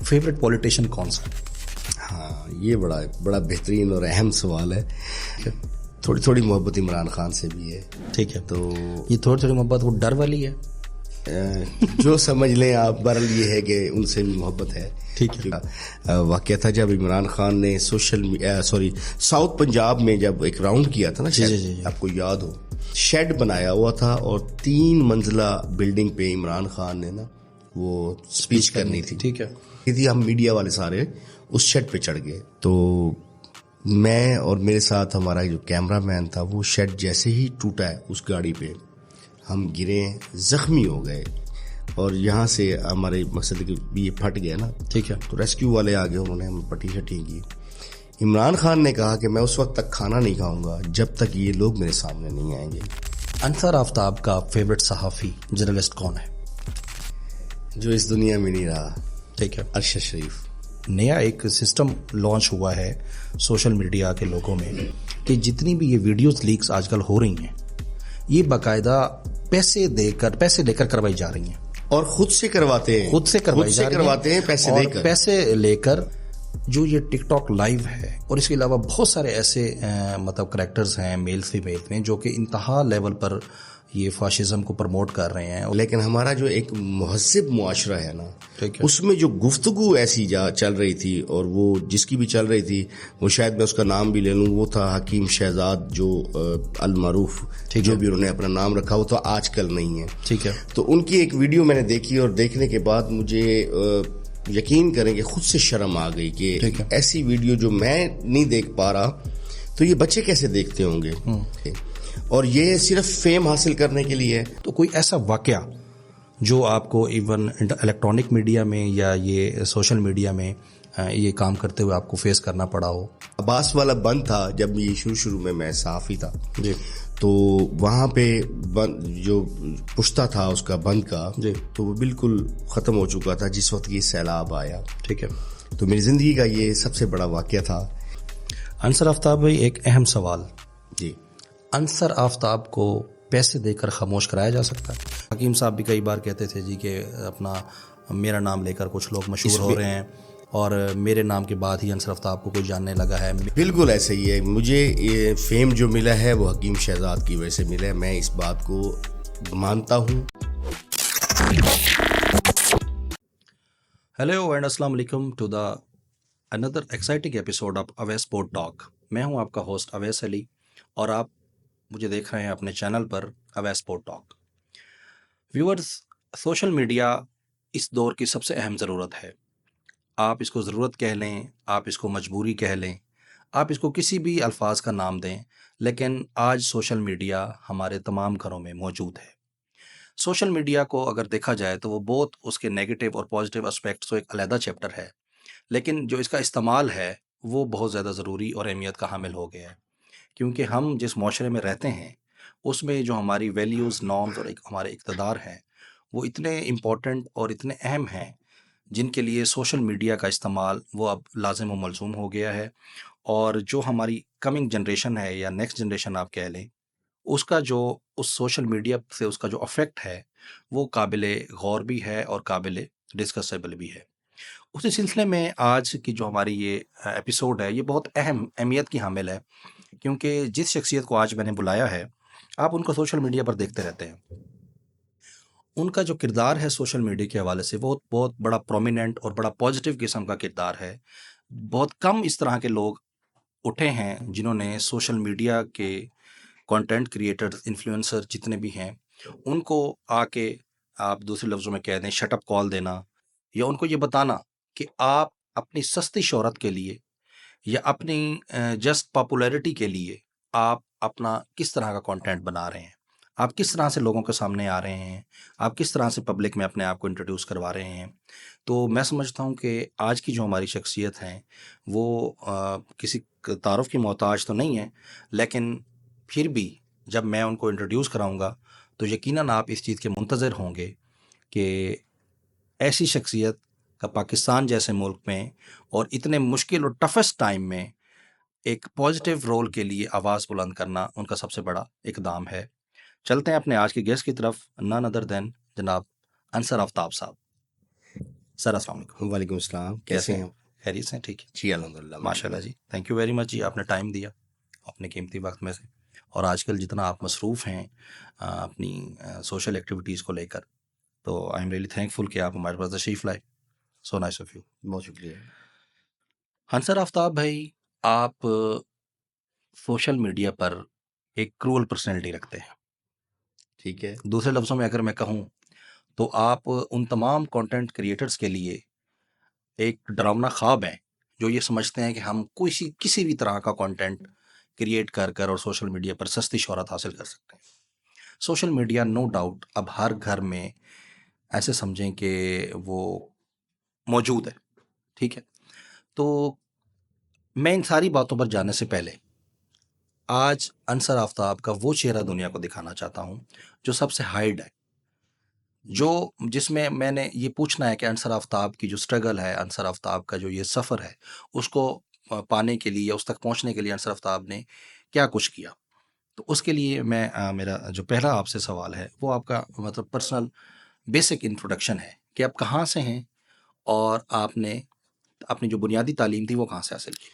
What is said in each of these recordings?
Favourite politician कौन सा? हाँ, ये बड़ा बड़ा बेहतरीन और अहम सवाल है। थोड़ी थोड़ी मोहब्बत इमरान खान से भी है। ठीक है, तो ये थोड़ी थोड़ी मोहब्बत वो डर वाली है? जो समझ लें आप, बहरहाल ये है कि उनसे भी मोहब्बत है। ठीक है। वाकया था जब इमरान खान ने साउथ पंजाब में जब एक राउंड किया था ना, शायद आपको याद हो, शेड बनाया हुआ था और 3 मंजिला बिल्डिंग पे इमरान खान ने ना वो स्पीच करनी थी। ठीक है। हम मीडिया वाले सारे उस शेड पे चढ़ गए, तो मैं और मेरे साथ हमारा जो कैमरामैन था, वो शेड जैसे ही टूटा है उस गाड़ी पे, हम गिरे, जख्मी हो गए और यहाँ से हमारे मकसद कि ये फट गया ना। ठीक है। तो रेस्क्यू वाले आ गए, उन्होंने हमें पट्टी शट्टी की। इमरान खान ने कहा कि मैं उस वक्त तक खाना नहीं खाऊंगा जब तक ये लोग मेरे सामने नहीं आएंगे। अंसर आफ्ताब का फेवरेट सहाफ़ी जर्नलिस्ट कौन है? जो इस दुनिया में नहीं रहा। ठीक है। अरशद शरीफ। नया एक सिस्टम लॉन्च हुआ है सोशल मीडिया के लोगों में कि जितनी भी ये वीडियोस लीक्स आजकल हो रही हैं, ये बाकायदा पैसे लेकर करवाई जा रही हैं और खुद से करवाते हैं, पैसे लेकर। जो ये टिकटॉक लाइव है और इसके अलावा बहुत सारे ऐसे मतलब करैक्टर्स हैं, मेल फीमेल में, जो कि इंतहा लेवल पर ये फाशिज्म को प्रमोट कर रहे हैं। लेकिन हमारा जो एक मुहज़्ज़िब मुआशरा है ना, उसमें जो गुफ्तगू ऐसी चल रही थी, और वो जिसकी भी चल रही थी, वो शायद मैं उसका नाम भी ले लूँ, वो था हकीम शहजाद, जो अल मारूफ, जो भी उन्होंने अपना नाम रखा, वो तो आजकल नहीं है। ठीक है। तो उनकी एक वीडियो मैंने देखी और देखने के बाद मुझे यकीन करें कि खुद से शर्म आ गई कि ऐसी वीडियो जो मैं नहीं देख पा रहा, तो ये बच्चे कैसे देखते होंगे, और ये सिर्फ फेम हासिल करने के लिए है। तो कोई ऐसा वाकया जो आपको इवन इलेक्ट्रॉनिक मीडिया में या ये सोशल मीडिया में ये काम करते हुए आपको फेस करना पड़ा हो? अब्बास वाला बंद था जब ये शुरू में मैं सहाफ़ी था जी, तो वहाँ पे जो पुश्ता था उसका बंद का जी, तो वो बिल्कुल ख़त्म हो चुका था जिस वक्त ये सैलाब आया। ठीक है। तो मेरी ज़िंदगी का ये सबसे बड़ा वाकया था। अंसर आफ्ताब भाई, एक अहम सवाल जी, अंसर आफ्ताब को पैसे देकर खामोश कराया जा सकता है? हकीम साहब भी कई बार कहते थे जी कि अपना मेरा नाम लेकर कुछ लोग मशहूर हो रहे हैं और मेरे नाम के बाद ही अंसर आफ्ताब को कोई जानने लगा है। बिल्कुल ऐसा ही है। मुझे ये फेम जो मिला है वो हकीम शहजाद की वजह से मिला है, मैं इस बात को मानता हूँ। हेलो एंड अस्सलाम वालेकुम to the another exciting episode of Awais sport talk. मैं हूं आपका होस्ट अवैस अली और आप मुझे देख रहे हैं अपने चैनल पर Awais sport talk. Viewers, social media इस दौर की सबसे अहम ज़रूरत है। आप इसको ज़रूरत कह लें, आप इसको मजबूरी कह लें, आप इसको किसी भी अल्फाज का नाम दें, लेकिन आज सोशल मीडिया हमारे तमाम घरों में मौजूद है। सोशल मीडिया को अगर देखा जाए तो वो बहुत उसके नेगेटिव और पॉजिटिव एस्पेक्ट्स तो एक अलहदा चैप्टर है, लेकिन जो इसका इस्तेमाल है वो बहुत ज़्यादा ज़रूरी और अहमियत का हामिल हो गया है, क्योंकि हम जिस माशरे में रहते हैं उसमें जो हमारी वैल्यूज़, नॉर्म्स और एक हमारे इक़्तिदार हैं, वो इतने इम्पॉर्टेंट और इतने अहम हैं, जिनके लिए सोशल मीडिया का इस्तेमाल वो अब लाज़िम व मलज़ूम हो गया है। और जो हमारी कमिंग जनरेशन है या नेक्स्ट जनरेशन आप कह लें, उसका जो उस सोशल मीडिया से उसका जो अफ़ेक्ट है वो काबिले गौर भी है और काबिले डिस्कसेबल भी है। उसी सिलसिले में आज की जो हमारी ये एपिसोड है, ये बहुत अहमियत की हामिल है, क्योंकि जिस शख्सियत को आज मैंने बुलाया है, आप उनको सोशल मीडिया पर देखते रहते हैं। उनका जो किरदार है सोशल मीडिया के हवाले से वो बहुत बड़ा प्रोमिनेंट और बड़ा पॉजिटिव किस्म का किरदार है। बहुत कम इस तरह के लोग उठे हैं जिन्होंने सोशल मीडिया के कंटेंट क्रिएटर्स, इन्फ्लुएंसर जितने भी हैं, उनको आके, आप दूसरे लफ्ज़ों में कह दें, शट अप कॉल देना, या उनको ये बताना कि आप अपनी सस्ती शोहरत के लिए या अपनी जस्ट पॉपुलैरिटी के लिए आप अपना किस तरह का कंटेंट बना रहे हैं, आप किस तरह से लोगों के सामने आ रहे हैं, आप किस तरह से पब्लिक में अपने आप को इंट्रोड्यूस करवा रहे हैं। तो मैं समझता हूँ कि आज की जो हमारी शख्सियत हैं वो किसी तारुफ की मोहताज तो नहीं है, लेकिन फिर भी जब मैं उनको इंट्रोड्यूस कराऊंगा तो यकीनन आप इस चीज़ के मुंतज़िर होंगे कि ऐसी शख्सियत का पाकिस्तान जैसे मुल्क में और इतने मुश्किल और टफेस्ट टाइम में एक पॉजिटिव रोल के लिए आवाज़ बुलंद करना उनका सबसे बड़ा इकदाम है। चलते हैं अपने आज के गेस्ट की तरफ, नन अदर देन जनाब अंसर आफ्ताब साहब। सर अस्सलाम वालेकुम। वालेकुम अस्सलाम, कैसे कैसे हैं? हैं? खैरियत से हैं? ठीक है। जी अल्हम्दुलिल्लाह, माशाल्लाह जी, थैंक यू वेरी मच जी, आपने टाइम दिया अपने कीमती वक्त में से। और आजकल जितना आप मसरूफ़ हैं अपनी सोशल एक्टिविटीज़ को लेकर, तो आई एम रियली थैंकफुल कि आप हमारे पास तशरीफ़ लाए। सो नाइस ऑफ यू। बहुत शुक्रिया। सर आफ्ताब भाई, आप सोशल मीडिया पर एक क्रूअल पर्सनैलिटी रखते हैं। ठीक है। दूसरे लफ्ज़ों में अगर मैं कहूँ, तो आप उन तमाम कंटेंट क्रिएटर्स के लिए एक डरावना ख्वाब है, जो ये समझते हैं कि हम किसी भी तरह का कंटेंट क्रिएट कर कर और सोशल मीडिया पर सस्ती शोहरत हासिल कर सकते हैं। सोशल मीडिया नो डाउट अब हर घर में ऐसे समझें कि वो मौजूद है, ठीक है? तो मैं इन सारी बातों पर जाने से पहले आज अंसर आफ्ताब का वो चेहरा दुनिया को दिखाना चाहता हूँ, जो सबसे हाइड है, जो जिसमें मैंने ये पूछना है कि अंसर आफ्ताब की जो स्ट्रगल है, अंसर आफ्ताब का जो ये सफ़र है, उसको पाने के लिए या उस तक पहुँचने के लिए अंसर आफ्ताब ने क्या कुछ किया? तो उसके लिए मेरा जो पहला आपसे सवाल है, वो आपका मतलब पर्सनल बेसिक इंट्रोडक्शन है कि आप कहाँ से हैं और आपने अपनी जो बुनियादी तालीम थी, वो कहाँ से हासिल की?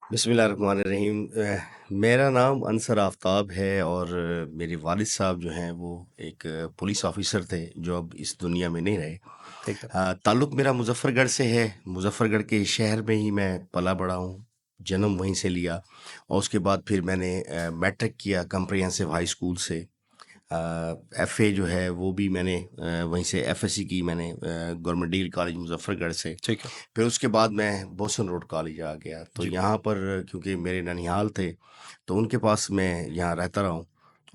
बिस्मिल्लाहिर्रहमानिर्रहीम। मेरा नाम अंसर आफ्ताब है और मेरे वालिद साहब जो हैं वो एक पुलिस ऑफिसर थे जो अब इस दुनिया में नहीं रहे। ठीक है, ताल्लुक़ मेरा मुज़फ़्फ़रगढ़ से है। मुज़फ़्फ़रगढ़ के शहर में ही मैं पला बड़ा हूँ, जन्म वहीं से लिया और उसके बाद फिर मैंने मैट्रिक किया कम्प्रिहेंसिव हाई स्कूल से। एफ़ए जो है वो भी मैंने वहीं से एफ़एससी की मैंने गवर्नमेंट डिग्री कॉलेज मुज़फ़्फ़रगढ़ से। ठीक है। फिर उसके बाद मैं बोसन रोड कॉलेज आ गया, तो जी, यहाँ पर क्योंकि मेरे ननिहाल थे, तो उनके पास मैं यहाँ रहता रहा हूँ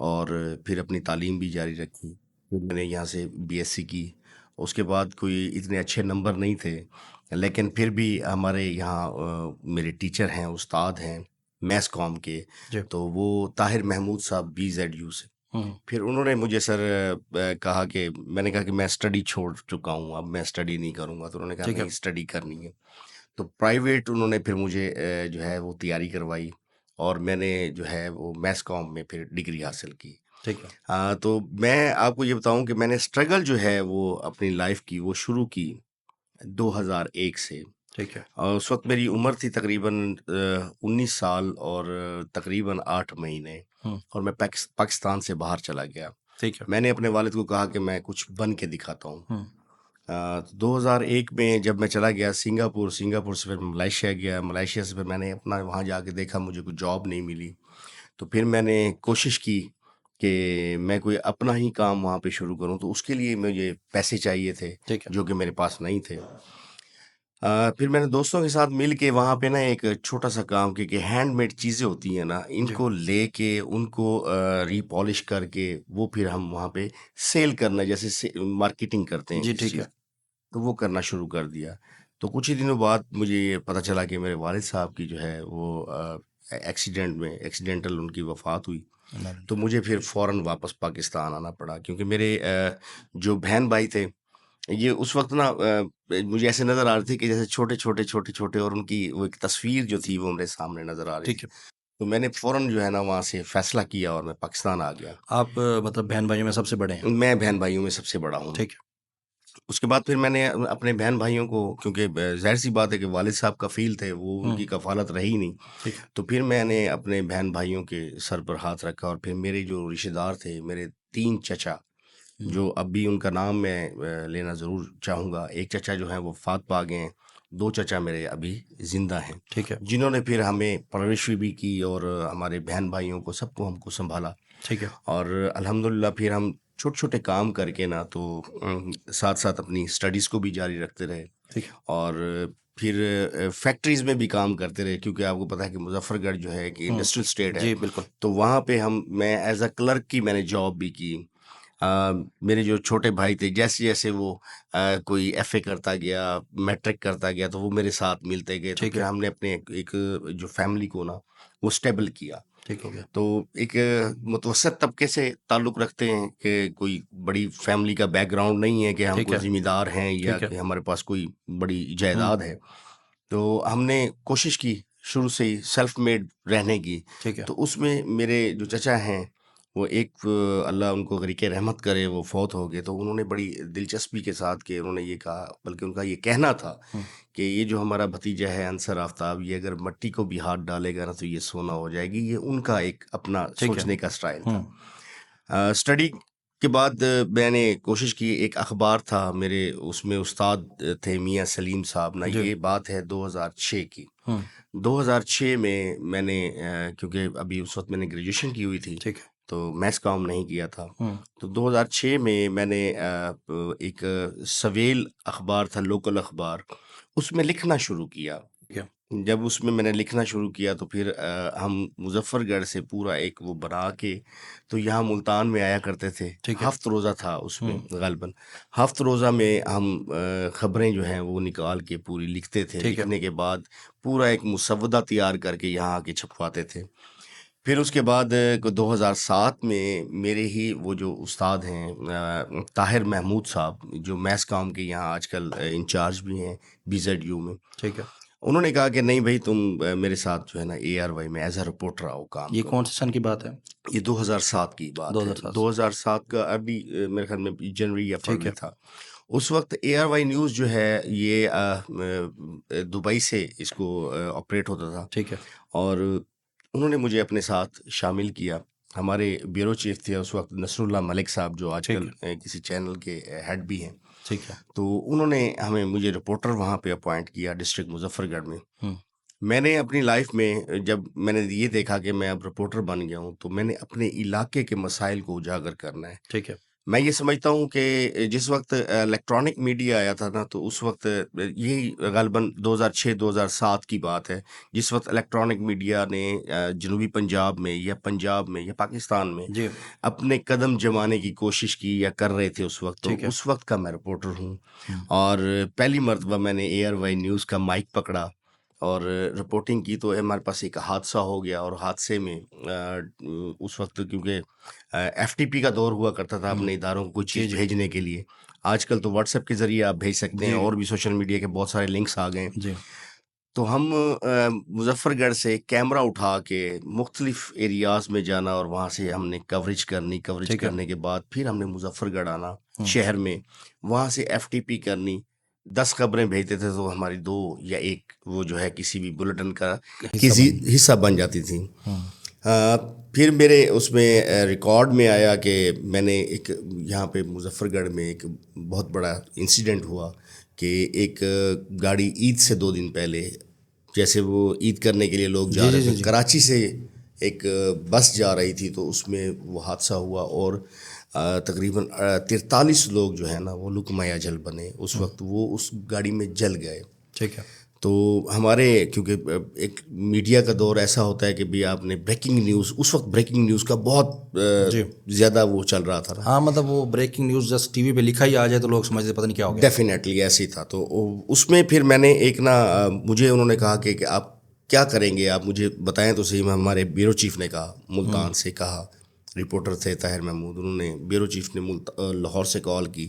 और फिर अपनी तालीम भी जारी रखी। फिर मैंने यहाँ से बीएससी की। उसके बाद कोई इतने अच्छे नंबर नहीं थे, लेकिन फिर भी हमारे यहाँ मेरे टीचर हैं, उस्ताद हैं मैथ्स कॉम के, जी। तो वो ताहिर महमूद साहब बीज़ेडयू से। हुँ, फिर उन्होंने मुझे सर कहा कि मैंने कहा कि मैं स्टडी छोड़ चुका हूँ, अब मैं स्टडी नहीं करूँगा। तो उन्होंने कहा ठीक है, नहीं, स्टडी करनी है। तो प्राइवेट उन्होंने फिर मुझे जो है वो तैयारी करवाई और मैंने जो है वो मैथ्स कॉम में फिर डिग्री हासिल की। ठीक है, तो मैं आपको ये बताऊँ कि मैंने स्ट्रगल जो है वो अपनी लाइफ़ की वो शुरू की 2001 से। ठीक है। उस वक़्त मेरी उम्र थी तकरीबन 19 साल और तकरीबन 8 महीने हुँ, और मैं पाकिस्तान से बाहर चला गया। ठीक है। मैंने अपने वालिद को कहा कि मैं कुछ बन के दिखाता हूँ। हुँ, 2001 में जब मैं चला गया सिंगापुर, सिंगापुर से फिर मलेशिया गया, मलेशिया से फिर मैंने अपना वहाँ जाके देखा, मुझे कोई जॉब नहीं मिली। तो फिर मैंने कोशिश की कि मैं कोई अपना ही काम वहाँ पे शुरू करूँ, तो उसके लिए मुझे पैसे चाहिए थे, ठीक है। जो कि मेरे पास नहीं थे। फिर मैंने दोस्तों के साथ मिल के वहाँ पे ना एक छोटा-सा काम किया कि हैंडमेड चीज़ें होती हैं ना, जी, इनको लेके उनको रीपॉलिश करके वो फिर हम वहाँ पे सेल करना, जैसे से मार्केटिंग करते हैं जी, किसी ठीक चीज़, है। तो वो करना शुरू कर दिया। तो कुछ ही दिनों बाद मुझे ये पता चला कि मेरे वालिद साहब की जो है वो एक्सीडेंटल उनकी वफ़ात हुई। तो मुझे फिर फ़ौरन वापस पाकिस्तान आना पड़ा क्योंकि मेरे जो बहन-भाई थे, ये उस वक़्त ना मुझे ऐसे नज़र आ रहे थे कि जैसे छोटे-छोटे, छोटे-छोटे और उनकी वो एक तस्वीर जो थी वो मेरे सामने नज़र आ रही ठीक थी। है। तो मैंने फ़ौरन जो है ना वहाँ से फ़ैसला किया और मैं पाकिस्तान आ गया। आप मतलब बहन-भाइयों में सबसे बड़े हैं? मैं बहन-भाइयों में सबसे बड़ा हूँ। ठीक है, उसके बाद फिर मैंने अपने बहन-भाइयों को, क्योंकि ज़ाहिर-सी बात है कि वालिद साहब कफ़ील थे, वो हुँ, उनकी कफ़ालत रही नहीं। ठीक है, तो फिर मैंने अपने बहन-भाइयों के सर पर हाथ रखा और फिर मेरे जो रिश्तेदार थे, मेरे 3 चचा, हुँ, जो अब भी उनका नाम मैं लेना ज़रूर चाहूँगा। एक चचा जो हैं वो फ़ात पा गए हैं, 2 चचा मेरे अभी ज़िंदा हैं, ठीक है, जिन्होंने फिर हमें परवरिश भी की और हमारे बहन-भाइयों को सबको हमको सँभाला। ठीक है, और अल्हम्दुलिल्लाह फिर हम छोटे-छोटे काम करके ना तो साथ-साथ अपनी स्टडीज़ को भी जारी रखते रहे ठीक है। और फिर फैक्ट्रीज़ में भी काम करते रहे, क्योंकि आपको पता है कि मुज़फ़्फ़रगढ़ जो है कि हुँ, इंडस्ट्रियल स्टेट है। जी, बिल्कुल। तो वहाँ पे मैं एज़ अ क्लर्क की मैंने जॉब भी की। मेरे जो छोटे भाई थे, जैसे-जैसे वो कोई एफ़ए करता गया, मैट्रिक करता गया, तो वो मेरे साथ मिलते गए। तो ठीक फिर है, हमने अपने एक जो फ़ैमिली को ना वो स्टेबल किया। ठीक हो गया। तो एक मुतवसत तबके से ताल्लुक़ रखते हैं कि कोई बड़ी फैमिली का बैकग्राउंड नहीं है कि हम ठीक कोई है, ज़िम्मेदार हैं या ठीक है। कि हमारे पास कोई बड़ी हुँ, जायदाद है। तो हमने कोशिश की शुरू से ही सेल्फ मेड रहने की। ठीक है, तो उसमें मेरे जो चचा हैं, वो एक अल्लाह उनको गरीक़ रहमत करे, वो फौत हो गए। तो उन्होंने बड़ी दिलचस्पी के साथ के उन्होंने ये कहा, बल्कि उनका ये कहना था कि ये जो हमारा भतीजा है अंसर आफ्ताब, ये अगर मिट्टी को भी हाथ डालेगा ना तो ये सोना हो जाएगी। ये उनका एक अपना ठीक है। सोचने का स्टाइल था। स्टडी के बाद मैंने कोशिश की, एक अखबार था मेरे, उसमें उस्ताद थे मियाँ सलीम साहब ना, जी। ये बात है 2006 की। 2006 में मैंने क्योंकि अभी उस वक्त मैंने ग्रेजुएशन की हुई थी, ठीक है। तो मैथ्स काम नहीं किया था। तो 2006 में मैंने एक सवेल अखबार था, लोकल अखबार, उसमें लिखना शुरू किया। ठीक है। जब उसमें मैंने लिखना शुरू किया तो फिर हम मुजफ्फरगढ़ से पूरा एक वो बना के तो यहाँ मुल्तान में आया करते थे। ठीक है। हफ्त रोज़ा था उसमें गालिबन। हफ्त रोज़ा में हम खबरें जो हैं वो निकाल के पूरी लिखते थे। ठीक है। लिखने के बाद पूरा एक मुसव्वदा तैयार करके यहाँ आके छपवाते थे। फिर उसके बाद 2007 में मेरे ही वो जो उस्ताद हैं ताहिर महमूद साहब, जो मैथ्स काम के यहाँ आजकल इंचार्ज भी हैं BZU में, ठीक है। उन्होंने कहा कि नहीं भाई, तुम मेरे साथ जो है ना ARY में एज अ रिपोर्टर आओ काम ये करो। कौन से सन की बात है? ये 2007 की बात है। 2007 2007 का अभी मेरे ख्याल में जनवरी या ठीक फरवरी है। था। उस वक्त ARY न्यूज़ जो है ये दुबई से इसको ऑपरेट होता था। ठीक है। और उन्होंने मुझे अपने साथ शामिल किया। हमारे ब्यूरो चीफ थे उस वक्त नसरुल्लाह मलिक साहब, जो आजकल किसी चैनल के हेड भी हैं। ठीक है। तो उन्होंने मुझे रिपोर्टर वहाँ पे अपॉइंट किया डिस्ट्रिक्ट मुजफ्फरगढ़ में। मैंने अपनी लाइफ में जब मैंने ये देखा कि मैं अब रिपोर्टर बन गया हूँ, तो मैंने अपने इलाके के मसाइल को उजागर करना है। ठीक है। मैं ये समझता हूँ कि जिस वक्त इलेक्ट्रॉनिक मीडिया आया था ना, तो उस वक्त यही गालिबन 2006-2007 की बात है, जिस वक्त इलेक्ट्रॉनिक मीडिया ने जनूबी पंजाब में या पाकिस्तान में जी। अपने कदम जमाने की कोशिश की या कर रहे थे उस वक्त। तो ठीक है। उस वक्त का मैं रिपोर्टर हूँ। और पहली मर्तबा मैंने ARY न्यूज़ का माइक पकड़ा और रिपोर्टिंग की। तो हमारे पास एक हादसा हो गया, और हादसे में उस वक्त क्योंकि FTP का दौर हुआ करता था अपने इदारों को कोई चीज़ भेजने के लिए। आजकल तो व्हाट्सएप के ज़रिए आप भेज सकते हैं, और भी सोशल मीडिया के बहुत सारे लिंक्स आ गए। जी। तो हम मुजफ्फरगढ़ से कैमरा उठा के मुख्तलिफ एरियाज़ में जाना, और वहाँ से हमने कवरेज करने के बाद फिर हमने मुजफ्फरगढ़ आना शहर में, वहाँ से FTP करनी। 10 खबरें भेजते थे तो हमारी 2 या 1 वो जो है किसी भी बुलेटिन का किसी हिस्सा बन जाती थी। फिर मेरे उसमें रिकॉर्ड में आया कि मैंने एक यहाँ पे मुजफ्फरगढ़ में एक बहुत बड़ा इंसिडेंट हुआ कि एक गाड़ी ईद से 2 दिन पहले, जैसे वो ईद करने के लिए लोग जा रहे थे, कराची से एक बस जा रही थी, तो उसमें वो हादसा हुआ और तकरीबन 43 लोग जो है ना वो लुकमाया जल बने। उस वक्त वो उस गाड़ी में जल गए। ठीक है। तो हमारे क्योंकि एक मीडिया का दौर ऐसा होता है कि भी आपने ब्रेकिंग न्यूज़, उस वक्त ब्रेकिंग न्यूज़ का बहुत ज़्यादा वो चल रहा था ना। हाँ, मतलब वो ब्रेकिंग न्यूज़ जस्ट टीवी पे लिखा ही आ जाए तो लोग समझते पता नहीं क्या हो गया। डेफिनेटली ऐसे ही था। तो उसमें फिर मैंने एक ना मुझे उन्होंने कहा कि आप क्या करेंगे, आप मुझे बताएं तो सही। हमारे ब्यूरो चीफ ने कहा, मुल्तान से कहा, रिपोर्टर थे ताहिर महमूद, उन्होंने ब्यूरो चीफ ने लाहौर से कॉल की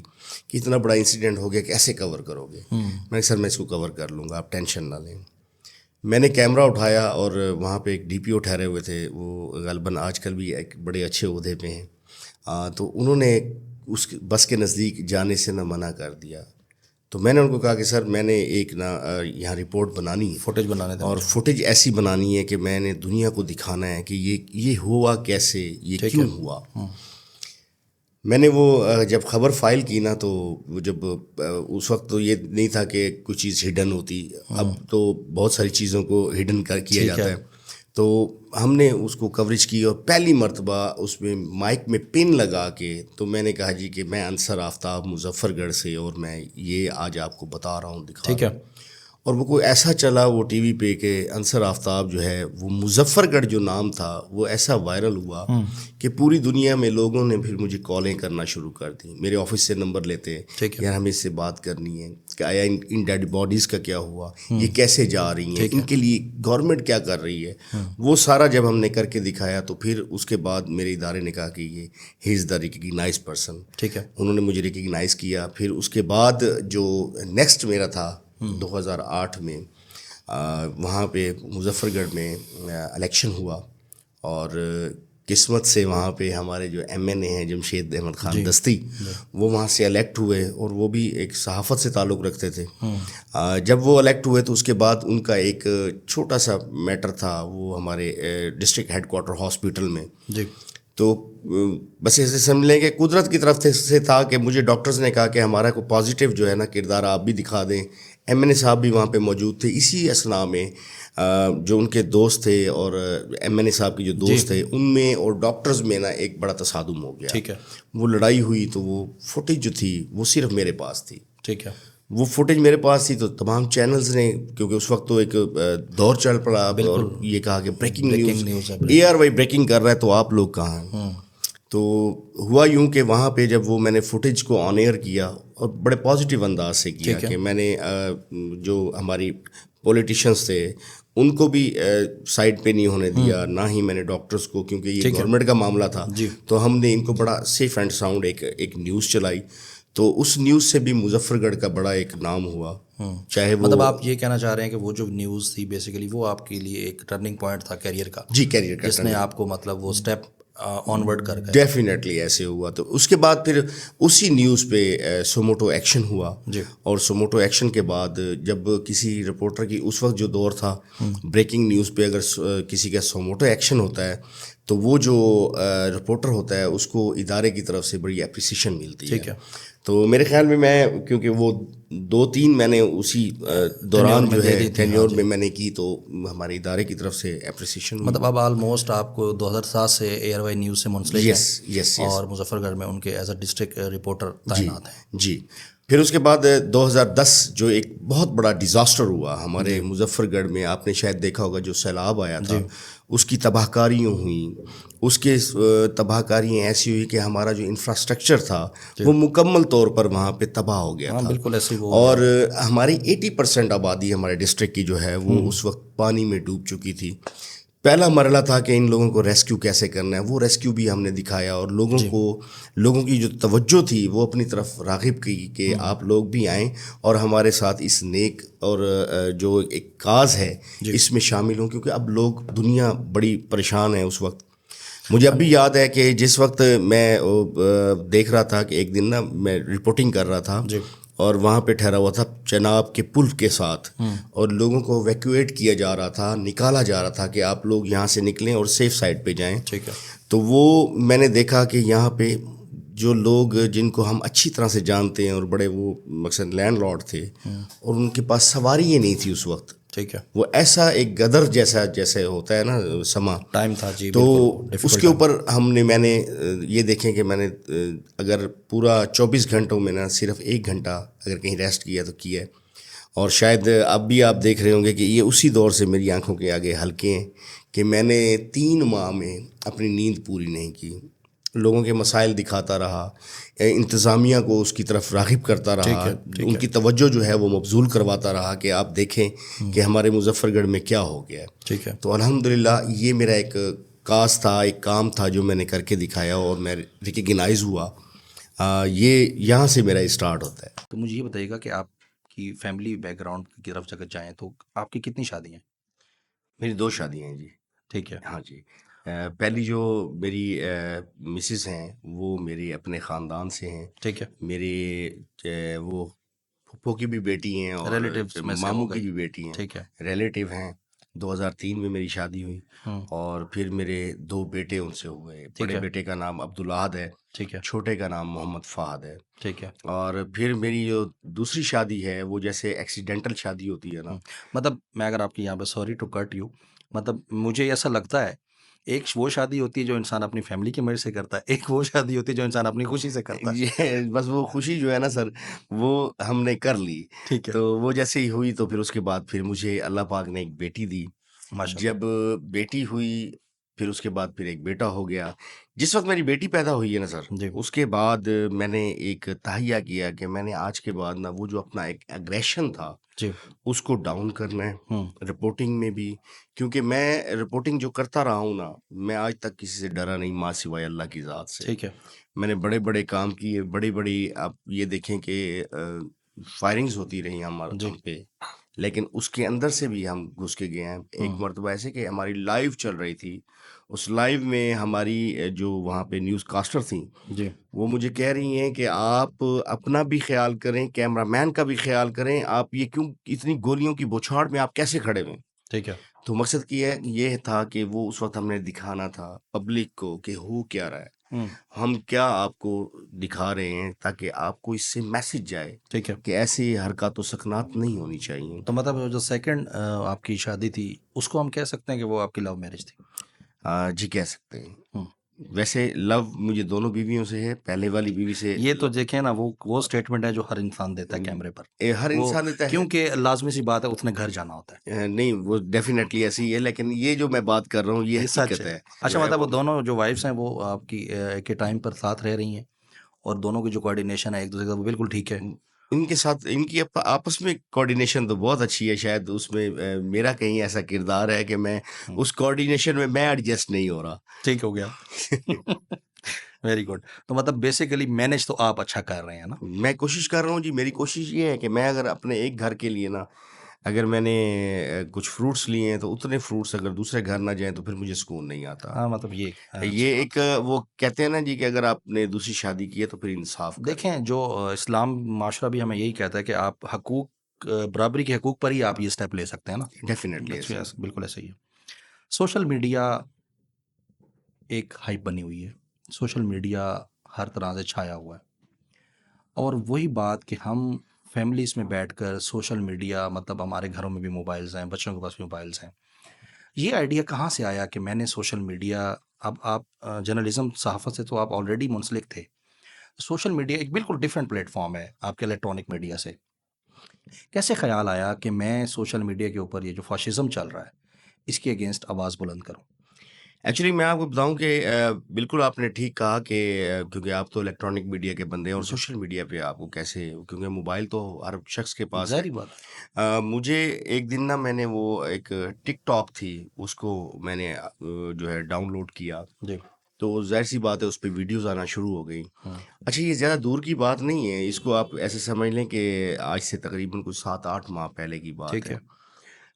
कि इतना बड़ा इंसिडेंट हो गया, कैसे कवर करोगे? मैं सर मैं इसको कवर कर लूँगा, आप टेंशन ना लें। मैंने कैमरा उठाया और वहाँ पे एक DPO ठहरे हुए थे, वो गालिबन आजकल भी एक बड़े अच्छे ओहदे पे हैं। तो उन्होंने उस बस के नज़दीक जाने से ना मना कर दिया। तो मैंने उनको कहा कि सर मैंने एक ना यहाँ रिपोर्ट बनानी है, फुटेज बनाने थे, और फुटेज ऐसी बनानी है कि मैंने दुनिया को दिखाना है कि ये हुआ कैसे, ये क्यों हुआ। मैंने वो जब खबर फाइल की ना, तो जब उस वक्त तो ये नहीं था कि कुछ चीज़ हिडन होती, अब तो बहुत सारी चीज़ों को हिडन किया जाता है। तो हमने उसको कवरेज की, और पहली मर्तबा उसमें माइक में पिन लगा के तो मैंने कहा जी कि मैं अंसर आफ्ताब मुजफ्फरगढ़ से, और मैं ये आज आपको बता रहा हूँ, दिखा रहा हूँ। और वो कोई ऐसा चला वो टीवी पे कि अंसर आफ्ताब जो है, वो मुजफ्फरगढ़ जो नाम था वो ऐसा वायरल हुआ कि पूरी दुनिया में लोगों ने फिर मुझे कॉलें करना शुरू कर दी। मेरे ऑफिस से नंबर लेते, यार हमें इससे बात करनी है कि आया इन डेड बॉडीज़ का क्या हुआ, ये कैसे जा रही हैं, इनके लिए गवर्नमेंट क्या कर रही है। वो सारा जब हमने करके दिखाया, तो फिर उसके बाद मेरे इदारे ने कहा कि ये ही इज़ द रिकग्नाइज पर्सन। ठीक है, उन्होंने मुझे रिकग्नाइज़ किया। फिर उसके बाद जो नेक्स्ट मेरा था 2008 में वहाँ पे मुजफ्फरगढ़ में इलेक्शन हुआ, और किस्मत से वहाँ पे हमारे जो MNA हैं जमशेद अहमद खान जी दस्ती, जी वो वहाँ से इलेक्ट हुए और वो भी एक सहाफ़त से ताल्लुक़ रखते थे। जब वो इलेक्ट हुए तो उसके बाद उनका एक छोटा सा मैटर था, वो हमारे डिस्ट्रिक्ट हेडक्वार्टर हॉस्पिटल में। जी तो बस ऐसे समझ लें कि कुदरत की तरफ से था कि मुझे डॉक्टर्स ने कहा कि हमारा को पॉजिटिव जो है ना किरदार आप भी दिखा दें। MNA साहब भी वहाँ पे मौजूद थे। इसी असना में जो उनके दोस्त थे और MNA साहब के जो जी दोस्त थे, उनमें और डॉक्टर्स में ना एक बड़ा तसादुम हो गया। ठीक है वो लड़ाई हुई तो वो फुटेज जो थी वो सिर्फ मेरे पास थी। ठीक है वो फुटेज मेरे पास थी तो तमाम चैनल्स ने, क्योंकि उस वक्त तो एक दौर चल पड़ा बिल्कुल और ये कहा कि ब्रेकिंग ब्रेकिंग न्यूज़, न्यूज़ है ARY ब्रेकिंग कर रहा है तो आप लोग कहाँ हैं। तो हुआ यूं कि वहाँ पे जब वो मैंने फुटेज को ऑन एयर किया और बड़े पॉजिटिव अंदाज से किया ठीक है कि मैंने जो हमारी पॉलिटिशियंस थे उनको भी साइड पे नहीं होने दिया, ना ही मैंने डॉक्टर्स को, क्योंकि ये ठीक है गवर्नमेंट का मामला था। जी तो हमने इनको बड़ा सेफ एंड साउंड एक न्यूज़ चलाई। तो उस न्यूज़ से भी मुजफ्फरगढ़ का बड़ा एक नाम हुआ। चाहे वो मतलब आप ये कहना चाह रहे हैं कि वो जो न्यूज़ थी बेसिकली वो आपके लिए एक टर्निंग पॉइंट था कैरियर का, जी कैरियर का जिसने आपको मतलब वो स्टेप ऑनवर्ड कर गए। डेफिनेटली ऐसे हुआ। तो उसके बाद फिर उसी न्यूज़ पे सोमोटो एक्शन हुआ। जी और सोमोटो एक्शन के बाद जब किसी रिपोर्टर की, उस वक्त जो दौर था ब्रेकिंग न्यूज़ पे अगर किसी का सोमोटो एक्शन होता है तो वो जो रिपोर्टर होता है उसको इदारे की तरफ से बड़ी एप्रिसिएशन मिलती ठीक है। है तो मेरे ख्याल में मैं, क्योंकि वो 2-3 मैंने उसी दौरान में जो दे है दी थी, हाँ टेन्योर जी। में मैंने की, तो हमारे इदारे की तरफ से एप्रिसिएशन हुई। मतलब अब ऑलमोस्ट आपको 2007 से ARY न्यूज़ से मुंसलिक यस यस हैं यस और मुजफ्फरगढ़ में उनके एज अ डिस्ट्रिक्ट रिपोर्टर जी तैनात हैं। जी। फिर उसके बाद 2010 जो एक बहुत बड़ा डिज़ास्टर हुआ हमारे मुजफ्फरगढ़ में, आपने शायद देखा होगा, जो सैलाब आया था, उसकी तबाहकारियाँ हुई। उसके तबाहकारियाँ ऐसी हुई कि हमारा जो इंफ्रास्ट्रक्चर था वो मुकम्मल तौर पर वहाँ पे तबाह हो गया हाँ था। बिल्कुल ऐसे ही वो हो और गया। हमारी 80% आबादी हमारे डिस्ट्रिक्ट की जो है वो उस वक्त पानी में डूब चुकी थी। पहला मरला था कि इन लोगों को रेस्क्यू कैसे करना है, वो रेस्क्यू भी हमने दिखाया और लोगों की जो तवज्जो थी वो अपनी तरफ राग़िब की कि आप लोग भी आएँ और हमारे साथ इस नेक और जो एक काज है इसमें शामिल हों, क्योंकि अब लोग, दुनिया बड़ी परेशान है। उस वक्त मुझे अब भी याद है कि जिस वक्त मैं देख रहा था कि एक दिन ना मैं रिपोर्टिंग कर रहा था जी और वहाँ पे ठहरा हुआ था चनाब के पुल के साथ, और लोगों को वैक्यूएट किया जा रहा था, निकाला जा रहा था कि आप लोग यहाँ से निकलें और सेफ साइड पे जाएं। ठीक है तो वो मैंने देखा कि यहाँ पे जो लोग जिनको हम अच्छी तरह से जानते हैं और बड़े वो मकसद लैंडलॉर्ड थे, और उनके पास सवारी ही नहीं थी उस वक्त। ठीक है वो ऐसा एक गदर जैसा जैसे होता है ना समा, टाइम था जी तो बिल्कुल उसके ऊपर मैंने ये देखें कि मैंने अगर पूरा 24 घंटों में ना सिर्फ 1 घंटा अगर कहीं रेस्ट किया तो किया है। और शायद अब भी आप देख रहे होंगे कि ये उसी दौर से मेरी आंखों के आगे हल्के हैं कि मैंने 3 माह में अपनी नींद पूरी नहीं की, लोगों के मसाइल दिखाता रहा, इंतज़ामिया को उसकी तरफ राग़िब करता रहा, उनकी तवज्जो जो है वो मबजूल करवाता रहा कि आप देखें कि हमारे मुजफ्फरगढ़ में क्या हो गया है। ठीक है तो अल्हम्दुलिल्लाह ये मेरा एक काज था, एक काम था जो मैंने करके दिखाया और मैं रिकग्नाइज़ हुआ। ये यहाँ से मेरा स्टार्ट होता है। तो मुझे ये बताइएगा कि आपकी फैमिली बैकग्राउंड की तरफ अगर जाएँ तो आपकी कितनी शादी हैं? मेरी 2 शादियाँ हैं जी। ठीक है हाँ जी। पहली जो मेरी मिसेस हैं वो मेरे अपने ख़ानदान से हैं। ठीक है मेरे वो फूफो की भी बेटी हैं और रिलेटिव्स में से हो मामू की गई। भी बेटी हैं, ठीक है रिलेटिव हैं। 2003 में मेरी शादी हुई और फिर मेरे 2 बेटे उनसे हुए। बड़े है बेटे का नाम अब्दुल अहद है, ठीक है छोटे का नाम मोहम्मद फ़हद है। ठीक है और फिर मेरी जो दूसरी शादी है वो जैसे एक्सीडेंटल शादी होती है ना। मतलब मैं अगर आपकी यहाँ पे, सॉरी टू कट यू, मतलब मुझे ऐसा लगता है एक वो शादी होती है जो इंसान अपनी फैमिली की मर्जी से करता है, एक वो शादी होती है जो इंसान अपनी खुशी से करता है। ये बस वो खुशी जो है ना सर, वो हमने कर ली। ठीक है तो वो जैसे ही हुई तो फिर उसके बाद फिर मुझे अल्लाह पाक ने एक बेटी दी। माशाल्लाह। जब बेटी हुई फिर उसके बाद फिर एक बेटा हो गया। जिस वक्त मेरी बेटी पैदा हुई है ना सर, जी उसके बाद मैंने एक तहैया किया कि मैंने आज के बाद ना वो जो अपना एक एग्रेशन था जी उसको डाउन करना है रिपोर्टिंग में भी, क्योंकि मैं रिपोर्टिंग जो करता रहा हूँ ना, मैं आज तक किसी से डरा नहीं माँ सिवाय अल्लाह की ज़ात से। ठीक है मैंने बड़े बड़े काम किए, बड़ी बड़ी, आप ये देखें कि फायरिंग्स होती रही हम जी पे, लेकिन उसके अंदर से भी हम घुस के गए हैं। एक मर्तबा ऐसे कि हमारी लाइव चल रही थी, उस लाइव में हमारी जो वहाँ पे न्यूज़ कास्टर थी, जी, वो मुझे कह रही हैं कि आप अपना भी ख्याल करें, कैमरामैन का भी ख्याल करें, आप ये क्यों इतनी गोलियों की बौछार में आप कैसे खड़े हुए हैं? ठीक है। तो मकसद ये था कि वो उस वक़्त हमने दिखाना था पब्लिक को कि हो क्या रहा है। हुँ, हम क्या आपको दिखा रहे हैं ताकि आपको इससे मैसेज जाए ठीक है। कि ऐसी हरकत व सकनात नहीं होनी चाहिए। तो मतलब जो सेकंड आपकी शादी थी, उसको हम कह सकते हैं कि वो आपकी लव मैरिज थी? जी कह सकते हैं। हुँ। वैसे लव मुझे दोनों बीवियों से है, पहले वाली बीवी से ये तो देखें ना, वो स्टेटमेंट है जो हर इंसान देता है कैमरे पर। हर वो इंसान देता है। क्योंकि लाज़मी सी बात है, उसने घर जाना होता है। नहीं वो डेफ़िनेटली ऐसी ही है, लेकिन ये जो मैं बात कर रहा हूँ ये ये सच हकीकत है। है। जो अच्छा, है मतलब वो वो दोनों जो वाइफ्स हैं, वो आपकी एक ही टाइम पर साथ रह रही हैं और दोनों की जो कोऑर्डिनेशन है एक-दूसरे के साथ, वो बिल्कुल ठीक है। इनके साथ इनकी आपस में कोऑर्डिनेशन तो बहुत अच्छी है। शायद उसमें मेरा कहीं ऐसा किरदार है कि मैं हुँ, उस कोऑर्डिनेशन में मैं एडजस्ट नहीं हो रहा। ठीक हो गया। Very good. तो मतलब बेसिकली मैनेज तो आप अच्छा कर रहे हैं ना? मैं कोशिश कर रहा हूँ जी, मेरी कोशिश ये है कि मैं अगर अपने एक घर के लिए ना, अगर मैंने कुछ फ्रूट्स लिए हैं तो उतने फ्रूट्स अगर दूसरे घर ना जाएँ तो फिर मुझे सुकून नहीं आता। हाँ, मतलब ये ये अच्छी बात एक वो कहते हैं ना जी कि अगर आपने दूसरी शादी की है तो फिर इंसाफ है। करें। देखें, जो इस्लाम माशरा भी हमें यही कहता है कि आप हकूक़ बराबरी के हकूक़ पर ही आप ये स्टेप ले सकते हैं ना? डेफ़िनेटली दैट्स ऐसे ही। यस, बिल्कुल ऐसा ही है। सोशल मीडिया एक हाइप बनी हुई है। सोशल मीडिया हर तरह से छाया हुआ है और वही बात कि हम फैमिलीज़ में बैठकर सोशल मीडिया, मतलब हमारे घरों में भी मोबाइल्स हैं, बच्चों के पास भी मोबाइल्स हैं। ये आइडिया कहाँ से आया कि मैंने सोशल मीडिया, अब आप जर्नलिज़्म सहाफ़त से तो आप ऑलरेडी मुंसलिक थे। सोशल मीडिया एक बिल्कुल डिफरेंट प्लेटफ़ॉर्म है आपके इलेक्ट्रॉनिक मीडिया से। कैसे ख़्याल आया कि मैं सोशल मीडिया के ऊपर ये जो फ़ाशिज़्म चल रहा है, इसके अगेंस्ट आवाज़ बुलंद करूँ? एक्चुअली मैं आपको बताऊँ कि बिल्कुल आपने ठीक कहा कि क्योंकि आप तो इलेक्ट्रॉनिक मीडिया के बंदे हैं और जी, सोशल मीडिया पे आपको कैसे, क्योंकि मोबाइल तो हर शख्स के पास है। ज़ाहिर-सी बात है। मुझे एक दिन ना मैंने वो एक टिकटॉक थी उसको मैंने जो है डाउनलोड किया, जी, तो ज़ाहिर-सी बात है उस पे वीडियोज़ आना शुरू हो गई। हुँ, अच्छा ये ज़्यादा दूर की बात नहीं है, इसको आप ऐसे समझ लें कि आज से तकरीबन कुछ 7-8 माह पहले की बात ठीक है। है।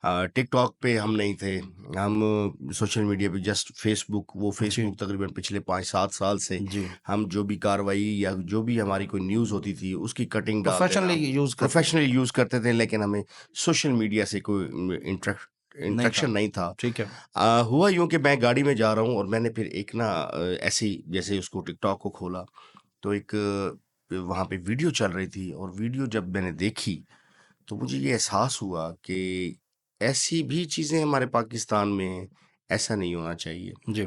टिकटॉक पे हम नहीं थे, हम सोशल मीडिया पे जस्ट जी, फ़ेसबुक तकरीबन पिछले 5-7 साल से जी। हम जो भी कार्रवाई या जो भी हमारी कोई न्यूज़ होती थी, उसकी कटिंग डालते थे प्रोफ़ेशनली हम। यूज़ करते थे। प्रोफ़ेशनली यूज़ करते थे लेकिन हमें सोशल मीडिया से कोई नहीं था। इंटरेक्शन नहीं था। ठीक है। हुआ यूँ कि मैं गाड़ी में जा रहा हूँ और मैंने फिर एक ना ऐसे ही जैसे उसको टिकटॉक को खोला, तो एक वहाँ पे वीडियो चल रही थी और वीडियो जब मैंने देखी, तो मुझे ये एहसास हुआ कि ऐसी भी चीज़ें हमारे पाकिस्तान में हैं, ऐसा नहीं होना चाहिए। जी,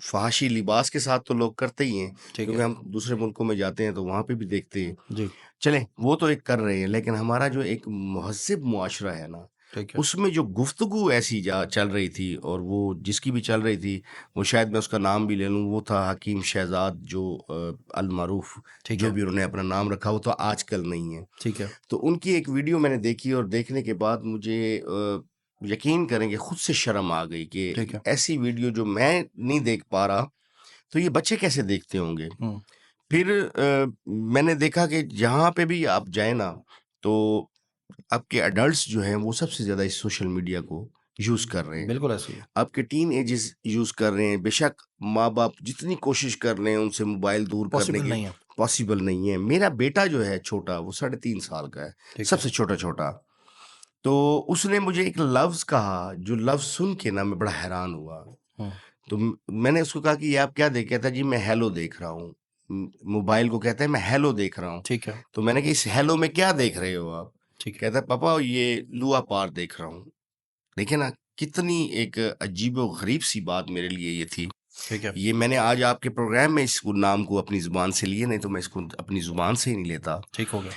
फ़हाशी लिबास के साथ तो लोग करते ही हैं, ठीक क्योंकि है। हम दूसरे मुल्कों में जाते हैं तो वहाँ पे भी देखते हैं। जी, चलें, वो तो एक कर रहे हैं, लेकिन हमारा जो एक महज़्ज़ब मुआशरा है ना, ठीक है। उसमें जो गुफ्तगू ऐसी जा चल रही थी और वो जिसकी भी चल रही थी, वो शायद मैं उसका नाम भी ले लूँ, वो था हकीम शहज़ाद जो अल मारूफ़, ठीक जो है, भी उन्होंने अपना नाम रखा, वो तो आजकल नहीं है। ठीक है। तो उनकी एक वीडियो मैंने देखी और देखने के बाद मुझे यकीन करें कि खुद से शर्म आ गई ठीक कि है। ऐसी वीडियो जो मैं नहीं देख पा रहा, तो ये बच्चे कैसे देखते होंगे? हुँ, फिर मैंने देखा कि जहाँ पे भी आप जाएँ ना, तो आपके एडल्ट्स जो हैं, वो सबसे ज़्यादा इस सोशल मीडिया को यूज़ कर रहे हैं। बिल्कुल ऐसे ही है। आपके टीन एजेस यूज़ कर रहे हैं, बेशक माँ-बाप जितनी कोशिश कर रहे हैं उनसे मोबाइल दूर करने पॉसिबल की, नहीं है। पॉसिबल नहीं है। मेरा बेटा जो है छोटा, वो 3.5 साल का है, ठीक है। सबसे छोटा-छोटा। तो उसने मुझे एक लफ्ज़ कहा, जो लफ्ज़ सुन के ना मैं बड़ा हैरान हुआ। हुँ, तो मैंने उसको कहा कि ये आप क्या देख, कहता जी मैं हेलो देख रहा हूँ। मोबाइल को कहता है मैं हेलो देख रहा हूँ। ठीक है, तो मैंने कहा इस हेलो में क्या देख रहे हो आप? ठीक है, कहता है पापा ये लुआ पार देख रहा हूँ। देखिए ना कितनी एक अजीबो-गरीब सी बात मेरे लिए ये थी। ठीक है। ये मैंने आज आपके प्रोग्राम में इस नाम को अपनी ज़ुबान से लिए, नहीं तो मैं इसको अपनी ज़ुबान से ही नहीं लेता। ठीक हो गया।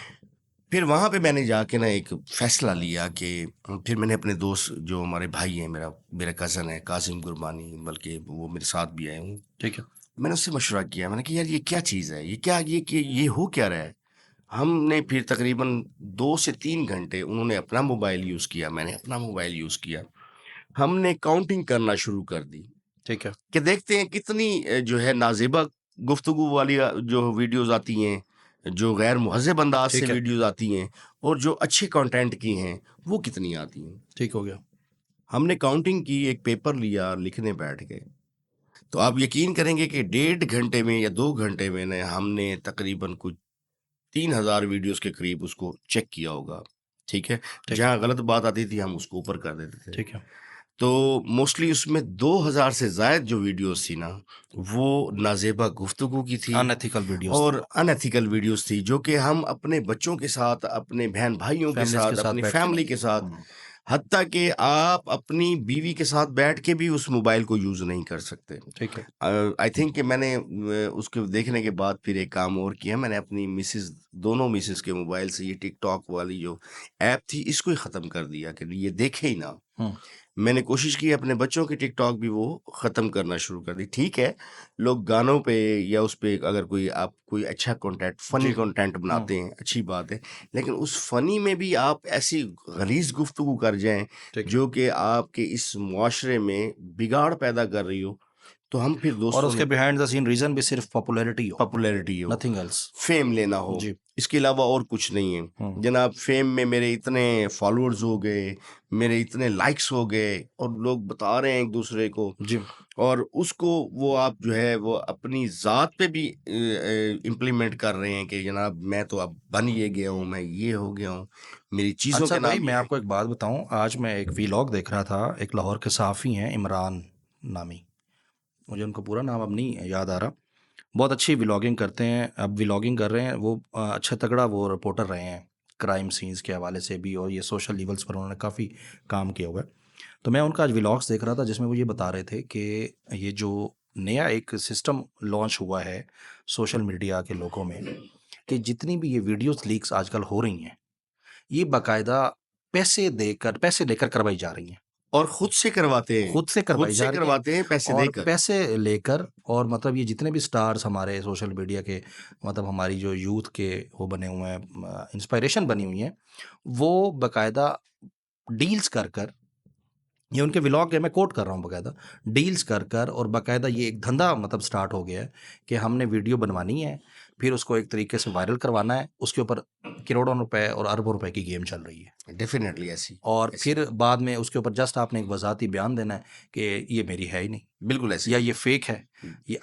फिर वहाँ पे मैंने जाके ना एक फ़ैसला लिया कि फिर मैंने अपने दोस्त जो हमारे भाई हैं, मेरा मेरा कज़न है कासिम गुरबानी, बल्कि वो मेरे साथ भी आए हुए हैं। ठीक है। मैंने उससे मशवरा किया, मैंने कहा यार ये क्या चीज़ है? ये हो क्या रहा है? हमने फिर तकरीबन 2 से 3 घंटे उन्होंने अपना मोबाइल यूज़ किया, मैंने अपना मोबाइल यूज़ किया। हमने काउंटिंग करना शुरू कर दी ठीक है। कि देखते हैं कितनी जो है नाज़ेबा गुफ्तगू वाली जो वीडियोज़ आती हैं, जो गैर मुहज़्ज़ब अंदाज से ठीक है, वीडियोज़ आती हैं और जो अच्छे कंटेंट की हैं वो कितनी आती हैं। ठीक हो गया। हमने काउंटिंग की, एक पेपर लिया, लिखने बैठ गए, तो आप यकीन करेंगे कि 1.5 घंटे में या 2 घंटे में ने हमने तकरीबन कुछ 3000 वीडियोज़ के करीब उसको चेक किया होगा, ठीक है? ठीक है, जहाँ गलत बात आती थी हम उसको ऊपर कर देते थे। ठीक है। तो मोस्टली उसमें 2000 से ज़ायद जो वीडियोज़ थी ना, वो नाज़ेबा गुफ्तगू की थी अनएथिकल वीडियोज़ थी, और अनएथिकल वीडियोज़ थी, जो कि हम अपने बच्चों के साथ, अपने बहन-भाइयों के फैमिलीज़ साथ, के साथ अपनी बैठ के फैमिली नहीं। के साथ, हुँ, हत्ता कि आप अपनी बीवी के साथ बैठ के भी उस मोबाइल को यूज़ नहीं कर सकते। ठीक है, आई थिंक कि मैंने उसको देखने के बाद फिर एक काम और किया, मैंने अपनी दोनों मिसेज़ के मोबाइल से ये टिकटॉक वाली जो ऐप थी, इसको ही ख़त्म कर दिया कि ये देखे ही ना। हुँ, मैंने कोशिश की अपने बच्चों की टिकटॉक भी वो ख़त्म करना शुरू कर दी। ठीक है, लोग गानों पे या उस पे अगर कोई अच्छा कंटेंट, फ़नी जी, कंटेंट हुँ, बनाते हैं, अच्छी बात है। लेकिन उस फ़नी में भी आप ऐसी ग़लीज़ गुफ्तगू कर जाएँ, ठीक है। जो कि आपके इस मुआशरे में बिगाड़ पैदा कर रही हो, तो हम फिर और दोस्तों उसके में बिहाइंड द सीन रीज़न भी सिर्फ़ पॉपुलैरिटी हो, पॉपुलैरिटी हो, नथिंग एल्स। फ़ेम लेना हो, जी, इसके अलावा और कुछ नहीं है। हुँ, जनाब फ़ेम में मेरे इतने फ़ॉलोअर्स हो गए, मेरे इतने लाइक्स हो गए और लोग बता रहे हैं एक-दूसरे को जी। और उसको वो आप जो है वो अपनी ज़ात पे भी इम्प्लीमेंट कर रहे हैं कि जनाब मैं तो अब बन ये गया हूँ, मैं ये हो गया हूँ, मेरी चीज़ों के अनसर भाई, नाम मैं ये है। आपको एक बात बताऊँ, आज मैं एक वीलॉग देख रहा था, एक लाहौर के सहाफ़ी हैं इमरान नामी, मुझे उनका पूरा नाम अब नहीं याद आ रहा। बहुत अच्छी व्लॉगिंग करते हैं, अब व्लॉगिंग कर रहे हैं वो, अच्छा तगड़ा वो रिपोर्टर रहे हैं, क्राइम सीन्स के हवाले से भी और ये सोशल लेवल्स पर उन्होंने काफ़ी काम किया हुआ है। तो मैं उनका आज व्लॉग्स देख रहा था जिसमें वो ये बता रहे थे कि ये जो नया एक सिस्टम लॉन्च हुआ है सोशल मीडिया के लोगों में, कि जितनी भी ये वीडियोज़ लीक्स आजकल हो रही हैं, ये बाकायदा पैसे लेकर करवाई जा रही हैं। और खुद से करवाते हैं, खुद से खुद करवाई से जा रही हैं करवाते हैं पैसे और देकर। पैसे लेकर, और मतलब ये जितने भी स्टार्स हमारे सोशल मीडिया के, मतलब हमारी जो यूथ के वो बने हुए हैं, इंस्पायरेशन बनी हुई हैं, वो बाकायदा डील्स कर कर, ये उनके व्लॉग है, मैं कोट कर रहा हूँ बाकायदा, डील्स कर कर और बाकायदा ये एक धंधा मतलब स्टार्ट हो गया है कि हमने वीडियो बनवानी है, फिर उसको एक तरीके से वायरल करवाना है, उसके ऊपर करोड़ों रुपए और अरबों रुपए की गेम चल रही है। डेफ़िनेटली ऐसी और ऐसी फिर बाद में उसके ऊपर जस्ट आपने एक वज़ाती बयान देना है कि ये मेरी है ही नहीं, बिल्कुल ऐसे या ही ये है। फ़ेक है, हुँ। ये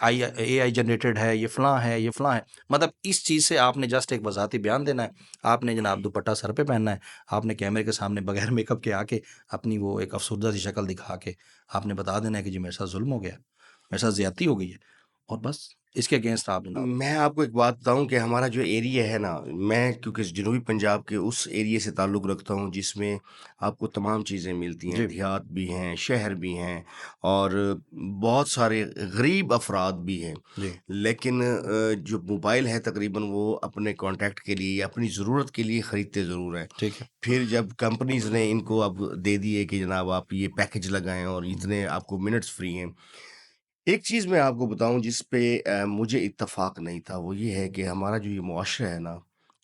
एआई जनरेटेड है, ये फ़लाँ है, ये फ़लाँ है। मतलब इस चीज़ से आपने जस्ट एक वज़ाती बयान देना है, आपने जनाब दुपट्टा सर पे पहनना है, आपने कैमरे के सामने बगैर मेकअप के आके अपनी वो एक अफ़सरदा सी शक्ल दिखा के आपने बता देना है कि जी मेरे साथ ज़ुल्म हो गया, मेरे साथ ज़्यादती हो गई है, और बस इसके अगेंस्ट आप जनाब। मैं आपको एक बात बताऊँ कि हमारा जो एरिया है ना, मैं क्योंकि जनूबी पंजाब के उस एरिया से ताल्लुक़ रखता हूँ जिसमें आपको तमाम चीज़ें मिलती हैं, जी, देहात भी हैं, शहर भी हैं और बहुत सारे गरीब अफ़राद भी हैं। जी, लेकिन जो मोबाइल है तकरीबन वो अपने कॉन्टैक्ट के लिए या अपनी ज़रूरत के लिए ख़रीदते ज़रूर हैं। ठीक है। फिर जब कंपनीज़ ने इनको अब दे दिए कि जनाब आप ये पैकेज लगाएँ और इतने आपको मिनट्स फ्री हैं। एक चीज़ मैं आपको बताऊँ जिस पे मुझे इत्तेफ़ाक नहीं था, वो ये है कि हमारा जो ये मुआशरा है ना,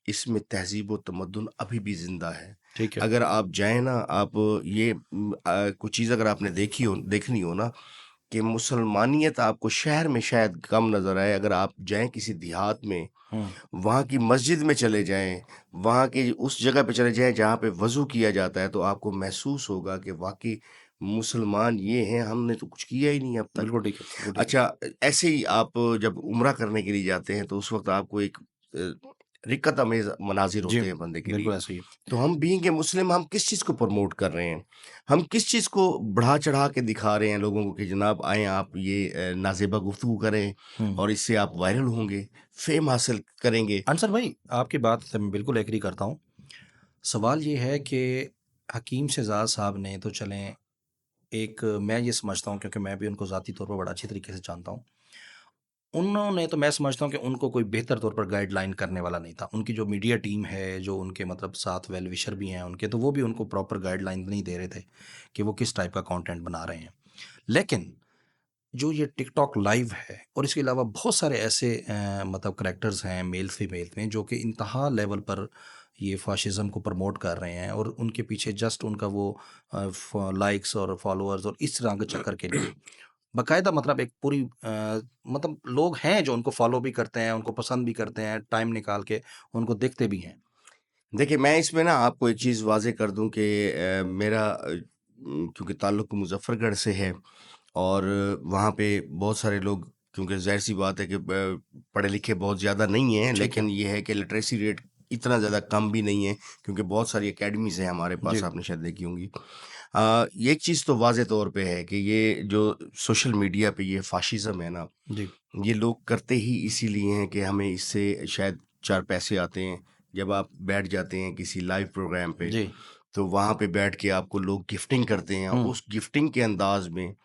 इसमें तहज़ीब व तमद्दुन अभी भी ज़िंदा है। ठीक है। अगर आप जाएँ ना, आप कोई चीज़ अगर आपने देखनी हो ना कि मुसलमानियत आपको शहर में शायद कम नज़र आए, अगर आप जाएँ किसी देहात में, हुँ, वहाँ की मस्जिद में चले जाएँ, वहाँ की उस जगह पे चले जाएँ जहाँ पे वज़ू किया जाता है, तो आपको महसूस होगा कि वाक़ई मुसलमान ये हैं, हमने तो कुछ किया ही नहीं अब तक। बिल्कुल ठीक है, बिल्कुल ठीक है। अच्छा ऐसे ही आप जब उम्रा करने के लिए जाते हैं, तो उस वक़्त आपको एक रिक्कत अमेज़ मनाज़िर जी, होते हैं बंदे के बिल्कुल लिए। ऐसे ही है। तो हम बीइंग ए मुस्लिम हम किस चीज़ को प्रमोट कर रहे हैं? हम किस चीज़ को बढ़ा-चढ़ा के दिखा रहे हैं लोगों को कि जनाब आएँ आप ये नाज़ेबा गुफ्तगू करें हुँ। और इससे आप वायरल होंगे, फ़ेम हासिल करेंगे। अंसर भाई, आपकी बात से मैं बिल्कुल एग्री करता हूँ। सवाल ये है कि हकीम शहज़ाद साहब ने तो चलें, एक मैं ये समझता हूँ, क्योंकि मैं भी उनको ज़ाती तौर पर बड़ा अच्छी तरीके से जानता हूँ। उन्होंने तो, मैं समझता हूँ कि उनको कोई बेहतर तौर पर गाइडलाइन करने वाला नहीं था। उनकी जो मीडिया टीम है, जो उनके मतलब साथ वेल विशर भी हैं उनके, तो वो भी उनको प्रॉपर गाइडलाइन नहीं दे रहे थे कि वो किस टाइप का कंटेंट बना रहे हैं। लेकिन जो ये टिकटॉक लाइव है और इसके अलावा बहुत सारे ऐसे मतलब करैक्टर्स हैं मेल फीमेल में, जो कि इंतहा लेवल पर ये फाशिज़्म को प्रमोट कर रहे हैं, और उनके पीछे जस्ट उनका वो लाइक्स और फॉलोअर्स और इस तरह के चक्कर के लिए बाकायदा मतलब एक पूरी मतलब लोग हैं जो उनको फॉलो भी करते हैं, उनको पसंद भी करते हैं, टाइम निकाल के उनको देखते भी हैं। देखिए, मैं इसमें ना आपको एक चीज़ वाज़ेह कर दूँ कि मेरा क्योंकि ताल्लुक मुज़फ़्फ़रगढ़ से है और वहाँ पे बहुत सारे लोग, क्योंकि ज़ाहिर-सी बात है कि पढ़े लिखे बहुत ज़्यादा नहीं हैं, ठीक है। लेकिन ये है कि लिटरेसी रेट इतना ज़्यादा कम भी नहीं है, क्योंकि बहुत सारी अकेडमीज़ हैं हमारे पास, जी, आपने शायद देखी होंगी। ये एक चीज़ तो वाज़ेह तौर पे है कि ये जो सोशल मीडिया पे ये फ़ाशिज़्म है ना, जी, ये लोग करते ही इसीलिए हैं कि हमें इससे शायद 4 पैसे आते हैं। जब आप बैठ जाते हैं किसी लाइव प्रोग्राम पे, जी। तो वहाँ पे बैठ के आपको लोग गिफ्टिंग करते हैं। हुँ, उस गिफ्टिंग के अंदाज़ में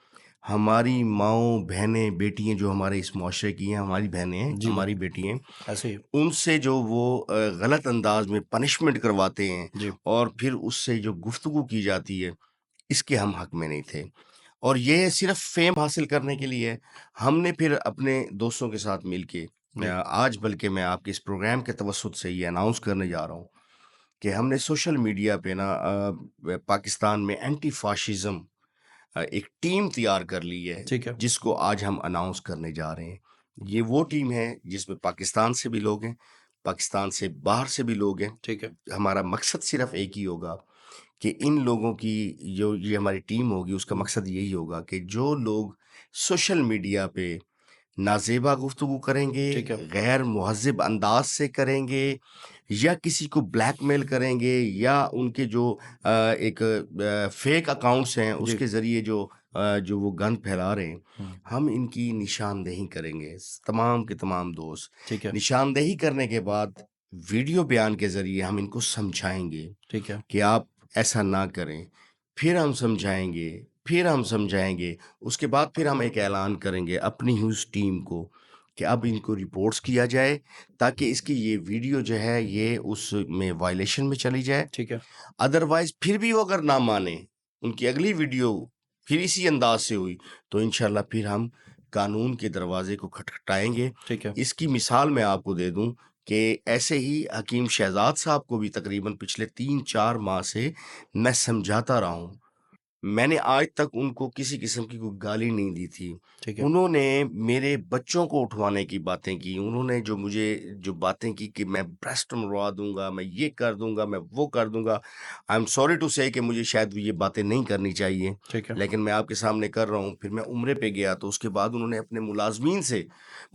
हमारी माँओं, बहनें, बेटियाँ जो हमारे इस मुआशरे की हैं, हमारी बहनें हैं, जी हमारी बिल्कुल, बेटी हैं, ऐसे ही। उनसे जो वो गलत अंदाज़ में पनिशमेंट करवाते हैं जी, और फिर उससे जो गुफ्तगू की जाती है, इसके हम हक में नहीं थे। और ये सिर्फ़ फ़ेम हासिल करने के लिए है। हमने फिर अपने दोस्तों के साथ मिलके जी, आज बल्कि मैं आपके इस प्रोग्राम के तवज्जुद से ये अनाउंस करने जा रहा हूँ कि हमने सोशल मीडिया पे ना पाकिस्तान में एंटी फ़ाशिज़्म एक टीम तैयार कर ली है, ठीक है, जिसको आज हम अनाउंस करने जा रहे हैं। ये वो टीम है जिसमें पाकिस्तान से भी लोग हैं, पाकिस्तान से बाहर से भी लोग हैं। ठीक है। हमारा मकसद सिर्फ़ एक ही होगा कि इन लोगों की जो ये हमारी टीम होगी, उसका हुँ, मकसद यही होगा कि जो लोग सोशल मीडिया पे नाज़ेबा गुफ्तगू करेंगे, ठीक है। गैर मुहज़्ज़िब अंदाज़ से करेंगे या किसी को ब्लैकमेल करेंगे या उनके जो एक फ़ेक अकाउंट्स हैं, जी, उसके ज़रिए जो वो गंद फैला रहे हैं, हुँ, हम इनकी निशानदेही करेंगे, तमाम के तमाम दोस्त। ठीक है, निशानदेही करने के बाद वीडियो बयान के ज़रिए हम इनको समझाएँगे ठीक है, कि आप ऐसा ना करें। फिर हम समझाएँगे, फिर हम समझाएँगे, उसके बाद फिर हम एक ऐलान करेंगे अपनी ही उस टीम को कि अब इनको रिपोर्ट्स किया जाए, ताकि इसकी ये वीडियो जो है ये उसमें वायलेशन में चली जाए। ठीक है, अदरवाइज़ फिर भी वो अगर ना माने, उनकी अगली वीडियो फिर इसी अंदाज़ से हुई, तो इंशाल्लाह फिर हम कानून के दरवाज़े को खटखटाएँगे। ठीक है। इसकी मिसाल मैं आपको दे दूँ कि ऐसे ही हकीम शहज़ाद साहब को भी तकरीबन पिछले 3-4 माह से मैं समझाता रहा हूँ। मैंने आज तक उनको किसी किस्म की कोई गाली नहीं दी थी। ठीक है। उन्होंने मेरे बच्चों को उठवाने की बातें की, उन्होंने जो मुझे जो बातें की कि मैं ब्रेस्ट मरवा दूँगा, मैं ये कर दूँगा, मैं वो कर दूँगा। आई एम सॉरी टू से कि मुझे शायद ये बातें नहीं करनी चाहिए, ठीक है। लेकिन मैं आपके सामने कर रहा हूँ। फिर मैं उम्रे पे गया तो उसके बाद उन्होंने अपने मुलाज़मीन से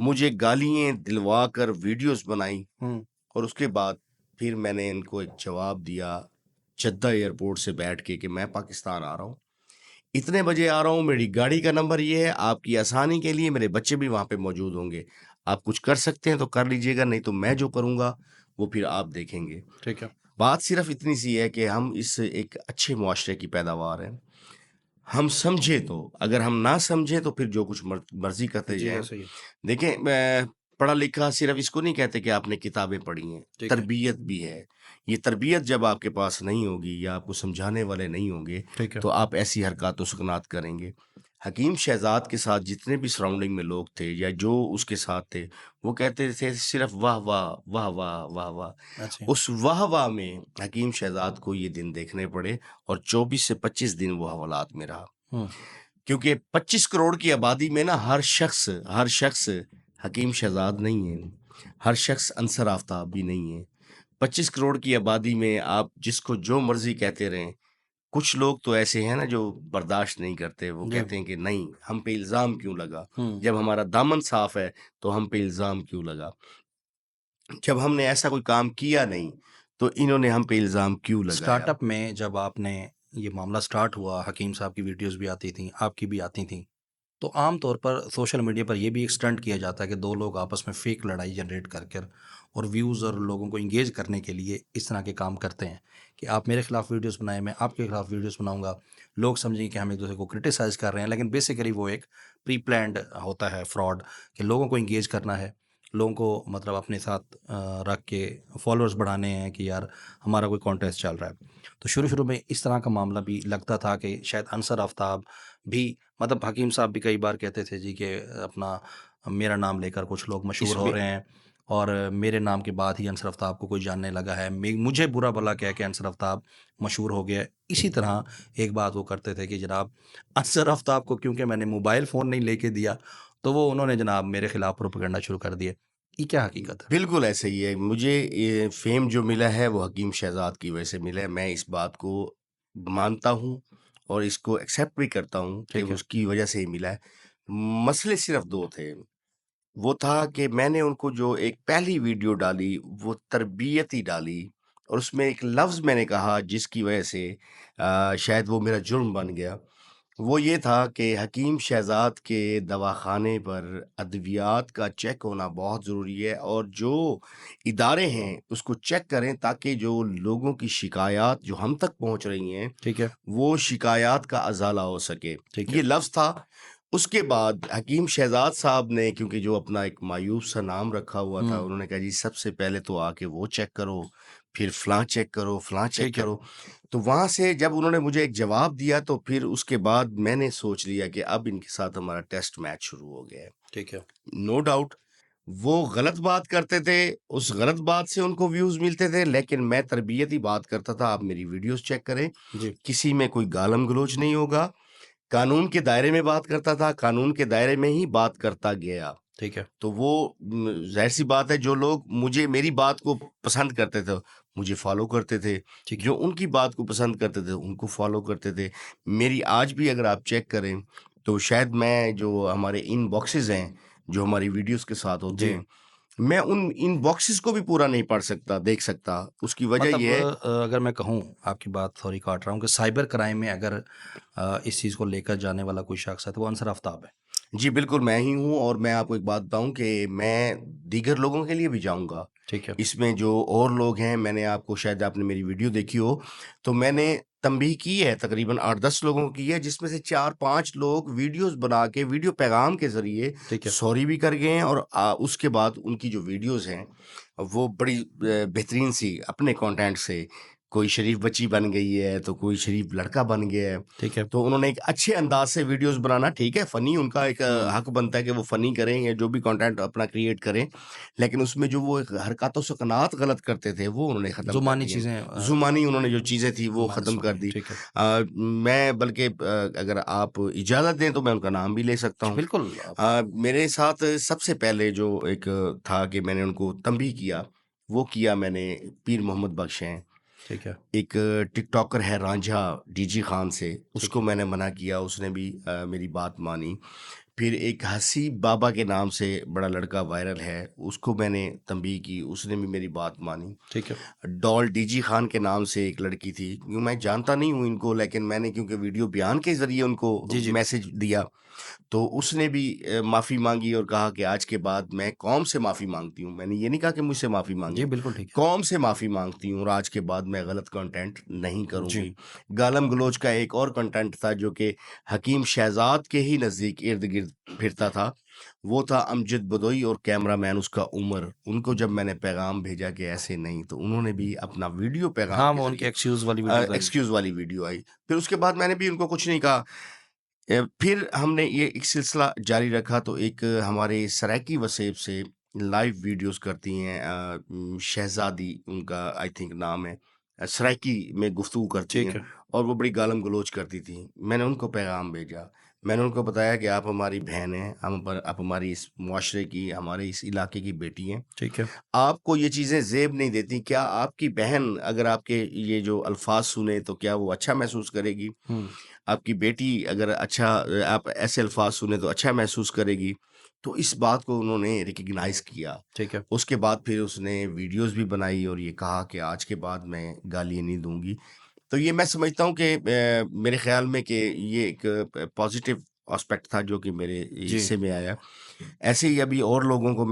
मुझे गालियाँ दिलवा कर वीडियोज़ बनाई हुँ, और उसके बाद फिर मैंने इनको एक जवाब दिया, जद्दा एयरपोर्ट से बैठ के कि मैं पाकिस्तान आ रहा हूँ। इतने बजे आ रहा हूँ, मेरी गाड़ी का नंबर ये है, आपकी आसानी के लिए मेरे बच्चे भी वहाँ पे मौजूद होंगे। आप कुछ कर सकते हैं तो कर लीजिएगा, नहीं तो मैं जो करूँगा, वो फिर आप देखेंगे। ठीक है। बात सिर्फ़ इतनी सी है कि हम इस एक अच्छे मुआशरे की पैदावार हैं। हम समझे तो, अगर हम ना समझे तो फिर जो कुछ मर्ज़ी करते जी, जाएँ। ऐसे ही है। देखिए, मैं पढ़ा-लिखा सिर्फ़ इसको नहीं कहते कि आपने किताबें पढ़ी हैं, ठीक है, तरबियत भी है। ये तरबियत जब आपके पास नहीं होगी या आपको समझाने वाले नहीं होंगे, ठीक है। तो आप ऐसी हरकत व सुकनात करेंगे। हकीम शहज़ाद के साथ जितने भी सराउंडिंग में लोग थे या जो उसके साथ थे, वो कहते थे सिर्फ़ वाह, वाह! वाह, वाह! वाह, वाह! ऐसे ही। उस वाह, वाह में हकीम शहज़ाद को ये दिन देखने पड़े और 24 से 25 दिन वो हवालात में रहा। हुँ, क्योंकि 25 करोड़ की आबादी में ना हर शख्स हकीम शहज़ाद नहीं है। हर शख्स अंसर आफ्ताब भी नहीं है। 25 करोड़ की आबादी में आप जिसको जो मर्ज़ी कहते रहें, कुछ लोग तो ऐसे हैं ना जो बर्दाश्त नहीं करते। वो जी। कहते हैं कि नहीं, हम पे इल्ज़ाम क्यों लगा? हुँ। जब हमारा दामन साफ़ है, तो हम पे इल्ज़ाम क्यों लगा? जब हमने ऐसा कोई काम किया नहीं, तो इन्होंने हम पे इल्ज़ाम क्यों लगाया? स्टार्टअप में जब आपने ये मामला स्टार्ट हुआ, हकीम साहब की वीडियोज़ भी आती थीं, आपकी भी आती थीं। तो आम तौर पर सोशल मीडिया पर ये भी एक स्टंट किया जाता है कि 2 लोग आपस में फ़ेक लड़ाई जनरेट कर कर और व्यूज़ और लोगों को एंगेज करने के लिए इस तरह के काम करते हैं कि आप मेरे खिलाफ वीडियोज़ बनाएँ, मैं आपके खिलाफ वीडियोज़ बनाऊँगा। लोग समझेंगे कि हम एक-दूसरे को क्रिटिसाइज़ कर रहे हैं, लेकिन बेसिकली वो एक प्री प्लान्ड होता है फ्रॉड कि लोगों को एंगेज करना है, लोगों को मतलब अपने साथ रख के फॉलोअर्स बढ़ाने हैं कि यार हमारा कोई कॉन्टेस्ट चल रहा है। तो शुरू-शुरू में इस तरह का मामला भी लगता था कि शायद अंसर आफ्ताब भी मतलब हकीम साहब भी कई बार कहते थे जी कि अपना मेरा नाम लेकर कुछ लोग मशहूर हो इसमें रहे हैं और मेरे नाम के बाद ही अंसर आफ्ताब को कोई जानने लगा है, मुझे बुरा भला कह के अंसर आफ्ताब मशहूर हो गया है। इसी तरह एक बात वो करते थे कि जनाब अंसर आफ्ताब को क्योंकि मैंने मोबाइल फ़ोन नहीं लेके दिया, तो वो उन्होंने जनाब मेरे खिलाफ प्रोपेगेंडा शुरू कर दिए। ये क्या हकीकत है? बिल्कुल ऐसे ही है। मुझे ये फ़ेम जो मिला है वो हकीम शहज़ाद की वजह से मिला है। मैं इस बात को मानता हूँ और इसको एक्सेप्ट भी करता हूँ कि ठीक है। उसकी वजह से ही मिला है। मसले सिर्फ़ 2 थे। वो था कि मैंने उनको जो एक पहली वीडियो डाली, वो तरबियती डाली और उसमें एक लफ्ज़ मैंने कहा जिसकी वजह से शायद वो मेरा जुर्म बन गया। वो ये था कि हकीम शहज़ाद के दवाख़ाने पर अद्वियात का चेक होना बहुत ज़रूरी है और जो इदारे हैं, उसको चेक करें ताकि जो लोगों की शिकायत जो हम तक पहुँच रही हैं, ठीक है। वो शिकायत का अज़ाला हो सके। ठीक है। ये लफ्ज़ था। उसके बाद हकीम शहज़ाद साहब ने क्योंकि जो अपना एक मायूब सा नाम रखा हुआ था, हुँ। उन्होंने कहा जी सबसे पहले तो आके वो चेक करो, फिर फलाँ चेक करो, फलाँ चेक ठीक है। करो। तो वहाँ से जब उन्होंने मुझे एक जवाब दिया तो फिर उसके बाद मैंने सोच लिया कि अब इनके साथ हमारा टेस्ट मैच शुरू हो गया है। ठीक है। नो डाउट वो गलत बात करते थे, उस गलत बात से उनको व्यूज़ मिलते थे, लेकिन मैं तरबियती बात करता था। आप मेरी वीडियोज़ चेक करें, जी। किसी में कोई गालम-गलौच नहीं होगा। कानून के दायरे में बात करता था, कानून के दायरे में ही बात करता गया। ठीक है। तो वो ज़ाहिर-सी बात है जो लोग मुझे मेरी बात को पसंद करते थे, मुझे फ़ॉलो करते थे। ठीक है। जो उनकी बात को पसंद करते थे, उनको फ़ॉलो करते थे। मेरी आज भी अगर आप चेक करें, तो शायद मैं जो हमारे इनबॉक्सेज़ हैं, जो हमारी वीडियोज़ के साथ होते जी। हैं, मैं उन इनबॉक्सेज़ को भी पूरा नहीं पढ़ सकता, देख सकता। उसकी वजह मतलब ये है अगर मैं कहूँ, आपकी बात सॉरी काट रहा हूँ, कि साइबर क्राइम में अगर इस चीज़ को लेकर जाने वाला कोई शख्स है तो वो अंसर आफ्ताब है। जी, बिल्कुल मैं ही हूँ और मैं आपको एक बात बताऊँ कि मैं दीगर लोगों के लिए भी जाऊँगा। ठीक है। इसमें जो और लोग हैं, मैंने आपको शायद आपने मेरी वीडियो देखी हो, तो मैंने तंबीह की है तकरीबन 8-10 लोगों की है, जिसमें से 4-5 लोग वीडियोज़ बना के वीडियो पैगाम के ज़रिए ठीक है। सॉरी भी कर गए हैं और उसके बाद उनकी जो वीडियोज़ हैं, वो बड़ी बेहतरीन सी अपने कंटेंट से कोई शरीफ बच्ची बन गई है, तो कोई शरीफ लड़का बन गया है। ठीक है। तो उन्होंने एक अच्छे अंदाज़ से वीडियोज़ बनाना ठीक है, फ़नी उनका एक हुँ। हक बनता है कि वो फ़नी करें या जो भी कंटेंट अपना क्रिएट करें। लेकिन उसमें जो वो एक हरकत व सकनात गलत करते थे, वो उन्होंने ख़त्म कर जुबानी दिए। चीज़ें ज़ुबानी उन्होंने जो चीज़ें थी, वो मैंने ख़त्म कर सुनी है। दी। ठीक है। मैं बल्कि अगर आप इजाज़त दें, तो मैं उनका नाम भी ले सकता जी, हूँ। बिल्कुल आप। मेरे साथ सबसे पहले जो एक था कि मैंने उनको तंबीह किया, वो किया मैंने पीर मोहम्मद बख्श हैं। ठीक है। एक टिकटॉकर है रांझा डीजी खान से, ठीक उसको है। मैंने मना किया, उसने भी मेरी बात मानी। फिर एक हसीब बाबा के नाम से बड़ा लड़का वायरल है, उसको मैंने तंबीह की, उसने भी मेरी बात मानी। ठीक है। डॉल डीजी खान के नाम से एक लड़की थी, मैं जानता नहीं हूँ इनको, लेकिन मैंने क्योंकि वीडियो बयान के ज़रिए उनको जी, जी। मैसेज दिया, तो उसने भी माफ़ी माँगी और कहा कि आज के बाद मैं कौम से माफ़ी माँगती हूँ। मैंने ये नहीं कहा कि मुझसे माफ़ी जी, माँगे, बिल्कुल ठीक है। कौम से माफ़ी माँगती हूँ और आज के बाद मैं गलत कंटेंट नहीं जी। करूँगी। गालम-गलौच का एक और कंटेंट था जो कि हकीम शहज़ाद के ही नज़दीक इर्द-गिर्द फिरता था। वो था अमजद बदोई और कैमरामैन उसका उमर। उनको जब मैंने पैगाम भेजा कि ऐसे नहीं, तो उन्होंने भी अपना वीडियो पैगाम हाँ, के वो उनकी ज़रिए एक्सक्यूज़ वाली वीडियोज़ आई। एक्सक्यूज़ वाली वीडियो आई। फिर उसके बाद मैंने भी उनको कुछ नहीं कहा। फिर हमने ये एक सिलसिला जारी रखा तो एक हमारे सराइकी वसेब से लाइव वीडियोस करती हैं शहज़ादी उनका आई थिंक नाम है। सराइकी में गुफ्तगू करती ठीक हैं है। और वो बड़ी गालम गलोच करती थी। मैंने उनको पैगाम भेजा। मैंने उनको बताया कि आप हमारी बहन हैं, आप हमारी इस मुआशरे की, हमारे इस इलाके की बेटी हैं। ठीक है। आपको ये चीज़ें ज़ेब नहीं देती। क्या आपकी बहन अगर आपके ये जो अल्फ़ाज़ सुने तो क्या वो अच्छा महसूस करेगी? हुँ। आपकी बेटी अगर अच्छा आप ऐसे अल्फ़ाज़ सुने तो अच्छा महसूस करेगी। तो इस बात को उन्होंने रिकॉग्नाइज़ किया। ठीक है। उसके बाद फिर उसने वीडियोज़ भी बनाई और ये कहा कि आज के बाद मैं गालियाँ नहीं दूँगी। तो ये मैं समझता हूँ कि मेरे ख़्याल में कि ये एक पॉज़िटिव एस्पेक्ट था जो कि मेरे जी। हिस्से में आया। ऐसे ही अभी और लोगों को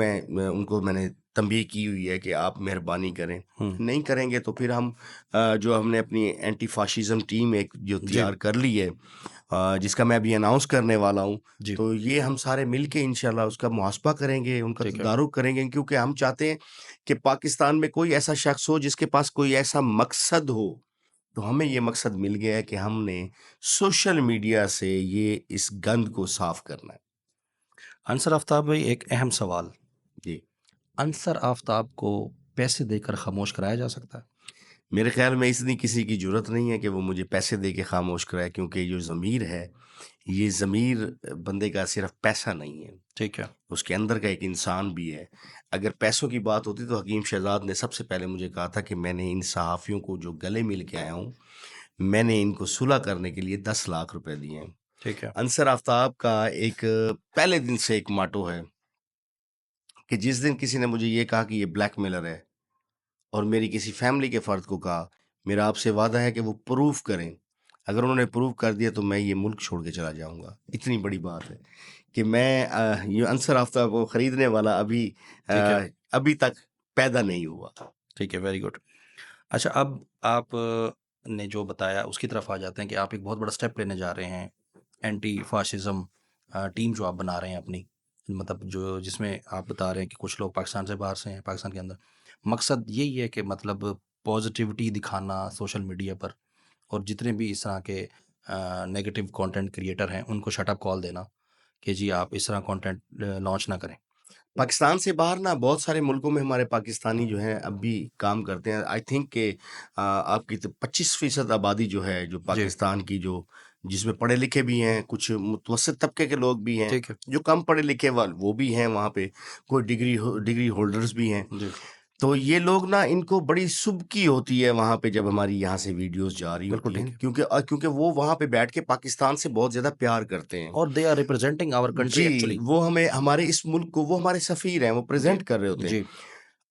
उनको मैंने तंबीह की हुई है कि आप मेहरबानी करें। हुँ। नहीं करेंगे तो फिर हम जो हमने अपनी एंटी फ़ाशिज़्म टीम एक जो जी। तैयार कर ली है जिसका मैं अभी अनाउंस करने वाला हूँ, जी। तो ये हम सारे मिल के इंशाल्लाह उसका मुहासबा करेंगे, उनका ठीक है। तदारुक करेंगे क्योंकि हम चाहते हैं कि पाकिस्तान में कोई ऐसा शख्स हो जिसके पास कोई ऐसा मकसद हो। तो हमें ये मकसद मिल गया है कि हमने सोशल मीडिया से ये इस गंद को साफ़ करना है। अंसर आफ्ताब भाई, एक अहम सवाल, जी। अंसर आफ्ताब को पैसे देकर खामोश कराया जा सकता है? मेरे ख्याल में इतनी किसी की ज़रूरत नहीं है कि वो मुझे पैसे दे के खामोश कराए, क्योंकि जो ज़मीर है, ये ज़मीर बंदे का सिर्फ पैसा नहीं है, ठीक है। उसके अंदर का एक इंसान भी है। अगर पैसों की बात होती तो हकीम शहजाद ने सबसे पहले मुझे कहा था कि मैंने इन सहाफ़ियों को जो गले मिल के आया हूँ, मैंने इनको सुलह करने के लिए 10 लाख रुपए दिए हैं। ठीक है। अंसर आफ्ताब का एक पहले दिन से एक मोट्टो है कि जिस दिन किसी ने मुझे ये कहा कि ये ब्लैकमेलर है, और मेरी किसी फैमिली के फ़र्द को कहा, मेरा आपसे वादा है कि वो प्रूफ़ करें। अगर उन्होंने प्रूव कर दिया तो मैं ये मुल्क छोड़ के चला जाऊँगा। इतनी बड़ी बात है कि मैं ये अंसर आफ्ताब को खरीदने वाला ठीक है। अभी तक पैदा नहीं हुआ। ठीक है, वेरी गुड। अच्छा, अब आप ने जो बताया उसकी तरफ आ जाते हैं कि आप एक बहुत बड़ा स्टेप लेने जा रहे हैं, एंटी फाशिज़्म टीम जो आप बना रहे हैं अपनी, मतलब जो जिसमें आप बता रहे हैं कि कुछ लोग पाकिस्तान से बाहर से हैं, पाकिस्तान के अंदर। मकसद यही है कि मतलब पॉजिटिविटी दिखाना सोशल मीडिया पर, और जितने भी इस तरह के नेगेटिव कंटेंट क्रिएटर हैं उनको शट अप कॉल देना कि जी आप इस तरह कंटेंट लॉन्च ना करें। पाकिस्तान से बाहर ना बहुत सारे मुल्कों में हमारे पाकिस्तानी जो हैं अब भी काम करते हैं। आई थिंक कि आपकी तो 25% आबादी जो है, जो जी। पाकिस्तान की, जो जिसमें पढ़े लिखे भी हैं, कुछ मुतवस्सित तबके के लोग भी हैं, ठीक है। जो कम पढ़े लिखे वाले वो भी हैं वहाँ पे, कोई डिग्री होल्डर्स भी हैं। जी। तो ये लोग ना, इनको बड़ी सुबकी होती है वहाँ पे जब हमारी यहाँ से वीडियोस जा रही बिल्कुल होती ठीक हैं, है। क्योंकि वो वहाँ पे बैठ के पाकिस्तान से बहुत ज़्यादा प्यार करते हैं। और they are representing our country जी, एक्चुअली। वो हमें, हमारे इस मुल्क को, वो हमारे सफ़ीर हैं, वो जी। प्रेज़ेंट कर रहे होते हैं। जी।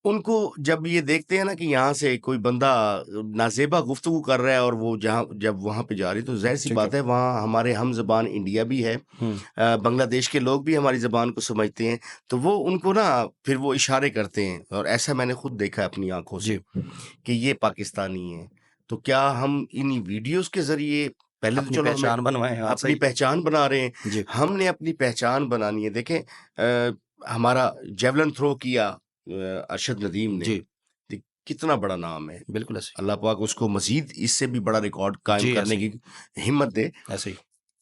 उनको जब ये देखते हैं ना कि यहाँ से कोई बंदा नाज़ेबा गुफ्तगू कर रहा है और वो जब वहाँ पे जा रही है, तो ज़ाहिर-सी ठीक है। बात है वहाँ हमारे हम ज़बान इंडिया भी है। हुँ। बांग्लादेश के लोग भी हमारी ज़बान को समझते हैं, तो वो उनको ना फिर वो इशारे करते हैं, और ऐसा मैंने खुद देखा है अपनी आँखों से जी। कि ये पाकिस्तानी हैं। तो क्या हम इन वीडियोज़ के ज़रिए, पहले तो अपनी चलो हमें पहचान बनवाएँ, हाँ, अपनी सही। पहचान बना रहे हैं, जी। हमने अपनी पहचान बनानी है। देखें, हमारा जेवलिन थ्रो किया अरशद नदीम ने, जी, कितना बड़ा नाम है। बिल्कुल ऐसे अल्लाह पाक उसको मज़ीद इससे भी बड़ा रिकॉर्ड ही। कायम जी, करने ऐसे ही, की हिम्मत दे। ऐसे ही,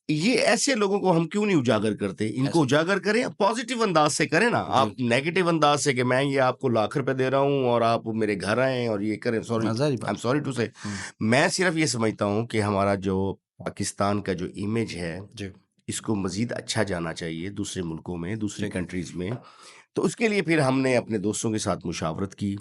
ये ऐसे लोगों को हम क्यों नहीं उजागर करते? इनको ऐसे ही। उजागर करें, पॉज़िटिव अंदाज़ से करें ना। जी। आप नेगेटिव अंदाज़ से कि मैं ये आपको लाख रुपए दे रहा हूँ और आप मेरे घर आएँ और ये करें, सॉरी, हाँ, ज़ाहिर-सी आई एम बात सॉरी टू से। है। हुँ। मैं सिर्फ़ ये समझता हूँ कि हमारा जो पाकिस्तान का जो इमेज है, जी। इसको मज़ीद अच्छा जाना चाहिए दूसरे मुल्कों में, दूसरी ठीक है। कंट्रीज़ में। तो उसके लिए फिर हमने अपने दोस्तों के साथ मुशावरत की,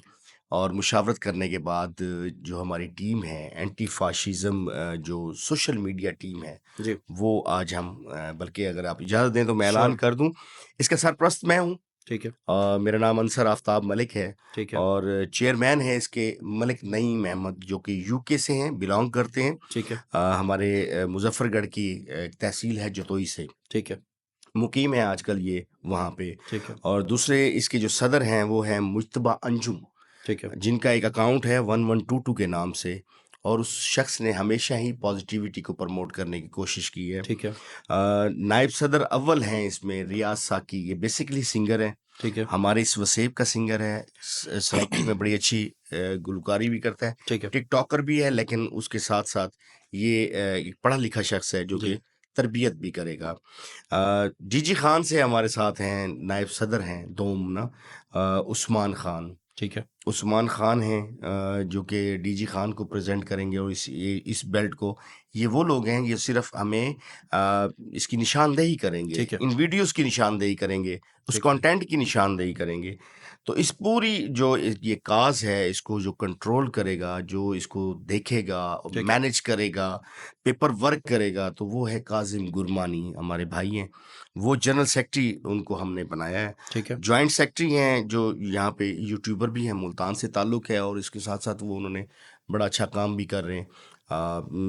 और मुशावरत करने के बाद जो हमारी टीम है, एंटी फ़ाशिज़्म जो सोशल मीडिया टीम है, जी। वो आज हम बल्कि अगर आप इजाज़त दें तो मैं ऐलान श्योर। कर दूँ, इसका सरपरस्त मैं हूँ। ठीक है। मेरा नाम अंसर आफ्ताब मलिक है, ठीक है। और चेयरमैन है इसके मलिक नईम अहमद, जो कि यूके से हैं, बिलॉन्ग करते हैं। ठीक है। हमारे मुज़फ़्फ़रगढ़ की एक तहसील है जतोई से, ठीक है। मुकीम है आजकल ये वहाँ पे। ठीक है। और दूसरे इसके जो सदर हैं वो हैं मुज्तबा अंजुम, ठीक है। जिनका एक अकाउंट है 1122 के नाम से, और उस शख्स ने हमेशा ही पॉजिटिविटी को प्रमोट करने की कोशिश की है। ठीक है। नायब सदर अव्वल हैं इसमें रियाज साकी, ये बेसिकली सिंगर हैं, ठीक है। हमारे इस वसेब का सिंगर है, सराइकी में बड़ी अच्छी गुलकारी भी करता है, ठीक है। टिकटॉकर भी है, लेकिन उसके साथ साथ ये एक पढ़ा लिखा शख्स है जो जी। कि तरबियत भी करेगा। जीजी खान से हमारे साथ हैं, नायब सदर हैं दोम ना, उस्मान खान। ठीक है। उस्मान खान हैं जो कि डीजी खान को प्रेज़ेंट करेंगे, और इस बेल्ट को, ये वो लोग हैं, ये सिर्फ़ हमें इसकी निशानदेही करेंगे, ठीक है। इन वीडियोज़ की निशानदेही करेंगे, उस ठीक है। कंटेंट की निशानदेही करेंगे। तो इस पूरी जो ये काज़ है, इसको जो कंट्रोल करेगा, जो इसको देखेगा, ठीक है। मैनेज करेगा, पेपर वर्क करेगा, तो वो है काज़िम गुरमानी, हमारे भाई हैं। वो जनरल सेक्रेटरी उनको हमने बनाया है। ठीक है। जॉइंट सेक्रेटरी हैं जो यहाँ पे यूट्यूबर भी हैं, मुल्तान से ताल्लुक़ है, और इसके साथ-साथ वो उन्होंने बड़ा अच्छा काम भी कर रहे हैं।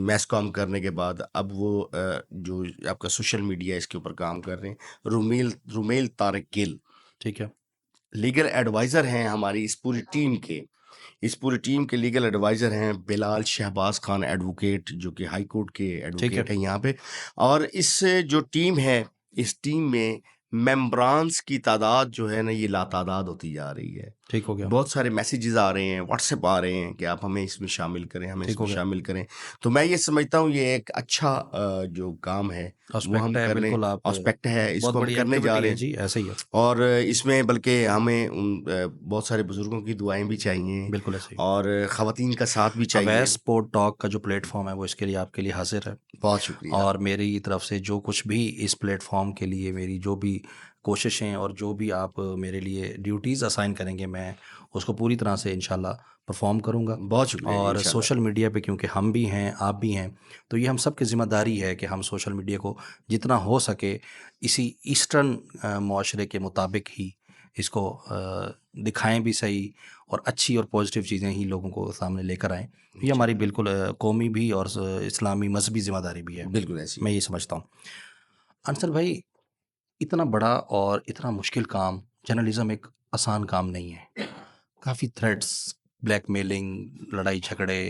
मैस कॉम करने के बाद अब वो जो आपका सोशल मीडिया है इसके ऊपर काम कर रहे हैं। रुमेल तारिक गिल ठीक है। लीगल एडवाइज़र हैं हमारी इस पूरी टीम के। इस पूरी टीम के लीगल एडवाइज़र हैं बिलाल शहबाज़ खान एडवोकेट, जो कि हाई कोर्ट के ठीक है। एडवोकेट हैं यहाँ पे। और इस जो टीम है, इस टीम में मेंबरान्स की तादाद जो है ना, ये लातादाद होती जा रही है। ठीक हो गया। बहुत सारे मैसेजेस आ रहे हैं, व्हाट्सएप आ रहे हैं कि आप हमें इसमें शामिल करें, हमें ठीक हो इसमें गया। शामिल करें। तो मैं ये समझता हूँ ये एक अच्छा जो काम है वो एस्पेक्ट हम है, करने, बिल्कुल आप एस्पेक्ट है, बहुत इसको हम बड़ी करने जा एक्टिविटी रहे है हैं। जी, ऐसे ही है। और इसमें बल्कि हमें बहुत सारे बुजुर्गों की दुआएं भी चाहिए बिल्कुल ऐसे ही। और ख़वातीन का साथ भी चाहिए। अवैस स्पोर्ट टॉक का जो प्लेटफॉर्म है वो इसके लिए आपके लिए हाजिर है। बहुत शुक्रिया। और मेरी तरफ से जो कुछ भी इस प्लेटफॉर्म के लिए मेरी जो भी कोशिशें और जो भी आप मेरे लिए ड्यूटीज़ असाइन करेंगे, मैं उसको पूरी तरह से इंशाल्लाह परफॉर्म करूंगा। बहुत शुक्रिया जी, और इंशाल्लाह। सोशल मीडिया पे क्योंकि हम भी हैं, आप भी हैं, तो ये हम सब की ज़िम्मेदारी है कि हम सोशल मीडिया को जितना हो सके इसी ईस्टर्न माशरे के मुताबिक ही इसको दिखाएं भी सही, और अच्छी और पॉजिटिव चीज़ें ही लोगों को सामने लेकर आएँ। ये हमारी इंशाल्लाह। बिल्कुल कौमी भी और इस्लामी मजहबी ज़िम्मेदारी भी है। बिल्कुल ऐसी मैं है। ये समझता हूँ। अंसर भाई, इतना बड़ा और इतना मुश्किल काम, जर्नलिज्म एक आसान काम नहीं है। काफ़ी थ्रेट्स, ब्लैकमेलिंग, लड़ाई झगड़े,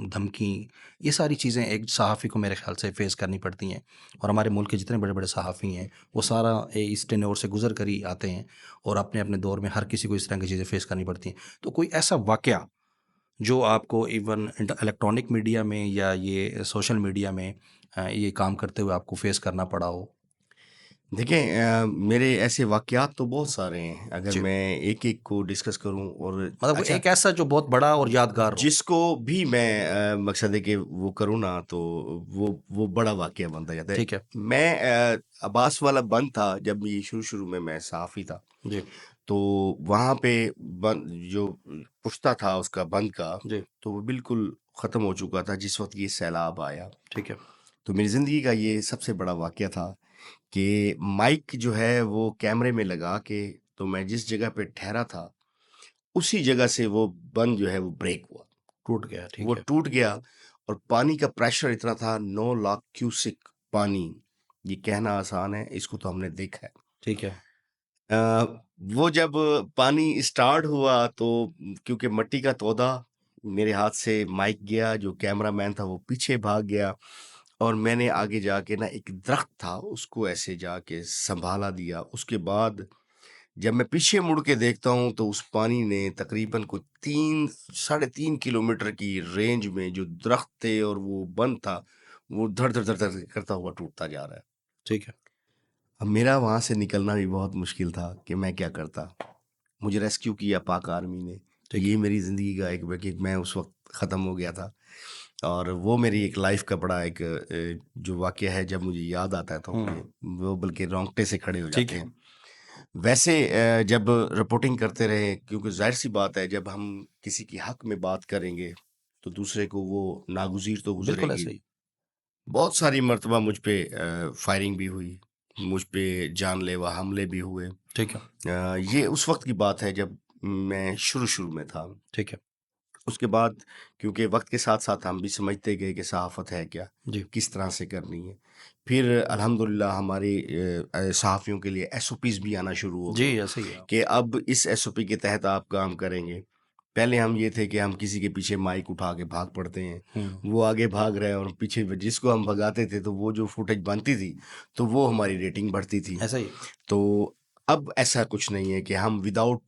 धमकी, ये सारी चीज़ें एक सहाफ़ी को मेरे ख्याल से फ़ेस करनी पड़ती हैं। और हमारे मुल्क के जितने बड़े बड़े सहाफ़ी हैं वो सारा इस टेन्योर से गुजर कर ही आते हैं, और अपने अपने दौर में हर किसी को इस तरह की चीज़ें फ़ेस करनी पड़ती हैं। तो कोई ऐसा वाक़या जो आपको इवन इलेक्ट्रॉनिक मीडिया में या ये सोशल मीडिया में ये काम करते हुए आपको फेस करना पड़ा हो? देखिए मेरे ऐसे वाक़यात तो बहुत सारे हैं, अगर जी। मैं एक-एक को डिस्कस करूँ और मतलब वो अच्छा, एक ऐसा जो बहुत बड़ा और यादगार हो। जिसको भी मैं मकसद है कि वो करूँ ना तो वो बड़ा वाक़या बनता जाता है। ठीक है। मैं अब्बास वाला बंद था जब ये शुरू-शुरू में मैं सहाफ़ी था, जी। तो वहाँ पे बंद जो पुश्ता था उसका बंद का, जी। तो वो बिल्कुल ख़त्म हो चुका था जिस वक़्त ये सैलाब आया। ठीक है। तो मेरी ज़िंदगी का ये सबसे बड़ा वाक़या था कि माइक जो है वो कैमरे में लगा के, तो मैं जिस जगह पे ठहरा था, उसी जगह से वो बंद जो है वो ब्रेक हुआ। टूट गया, वो ठीक है। टूट गया और पानी का प्रेशर इतना था, 9 लाख क्यूसेक पानी। ये कहना आसान है, इसको तो हमने देखा है। ठीक है। अ, वो जब पानी स्टार्ट हुआ तो क्योंकि मिट्टी का तौदा मेरे हाथ से माइक गया, जो कैमरामैन था वो पीछे भाग गया और मैंने आगे जाके ना एक दरख्त था उसको ऐसे जाके सँभाला दिया। उसके बाद जब मैं पीछे मुड़ के देखता हूँ तो उस पानी ने तकरीबन कोई 3 साढ़े 3 किलोमीटर की रेंज में जो दरख्त थे और वो बंद था, वो धड़, धड़, धड़, धड़ करता हुआ टूटता जा रहा है। ठीक है। अब मेरा वहाँ से निकलना भी बहुत मुश्किल था कि मैं क्या करता? मुझे रेस्क्यू किया पाक आर्मी ने। ठीक ये है। मेरी ज़िंदगी का एक कि मैं उस वक़्त ख़त्म हो गया था और वो मेरी एक लाइफ़ का बड़ा एक जो वाक़या है, जब मुझे याद आता है तो वो बल्कि रोंगटे से खड़े हो ठीक जाते है। हैं। वैसे जब रिपोर्टिंग करते रहे, क्योंकि ज़ाहिर-सी बात है जब हम किसी के हक़ में बात करेंगे, तो दूसरे को वो नागुज़ीर तो बिल्कुल गुज़रेगी। ऐसे ही। बहुत सारी मर्तबा मुझ पे फायरिंग भी हुई, मुझ पे जानलेवा हमले भी हुए। ठीक है। ये उस वक़्त की बात है जब मैं शुरू-शुरू में था। ठीक है। उसके बाद क्योंकि वक़्त के साथ-साथ हम भी समझते गए कि सहाफ़त है क्या? जी। किस तरह से करनी है? फिर अल्हम्दुलिल्लाह हमारी सहाफ़ियों के लिए एसओपीज़ भी आना शुरू हो जी, गए ऐसे ही है। कि अब इस एसओपी के तहत आप काम करेंगे। पहले हम ये थे कि हम किसी के पीछे माइक उठा के भाग पड़ते हैं। हुँ। वो आगे भाग रहे हैं और पीछे जिसको हम भगाते थे, तो वो जो फुटेज बनती थी, तो वो हमारी रेटिंग बढ़ती थी। ऐसा ही। तो अब ऐसा कुछ नहीं है कि हम विदाउट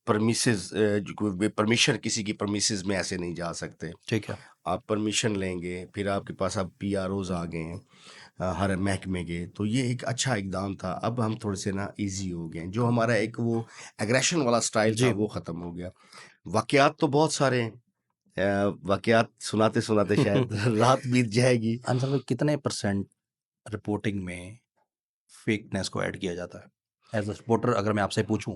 परमिशन, किसी की परमिसेस में ऐसे नहीं जा सकते। ठीक है। आप परमिशन लेंगे, फिर आपके पास अब पीआरओज़ आ गए हैं हर महकमे के, तो ये एक अच्छा इकदाम था। अब हम थोड़े से ना ईज़ी हो गए हैं। जो हमारा एक वो एग्रेशन वाला स्टाइल था, जी। वो ख़त्म हो गया। वाक़यात तो बहुत सारे हैं। वाक़यात सुनाते-सुनाते शायद रात बीत जाएगी। अंसर भाई, कितने परसेंट रिपोर्टिंग में फेकनेस को ऐड किया जाता है? एज़ अ रिपोर्टर अगर मैं आपसे पूछूँ,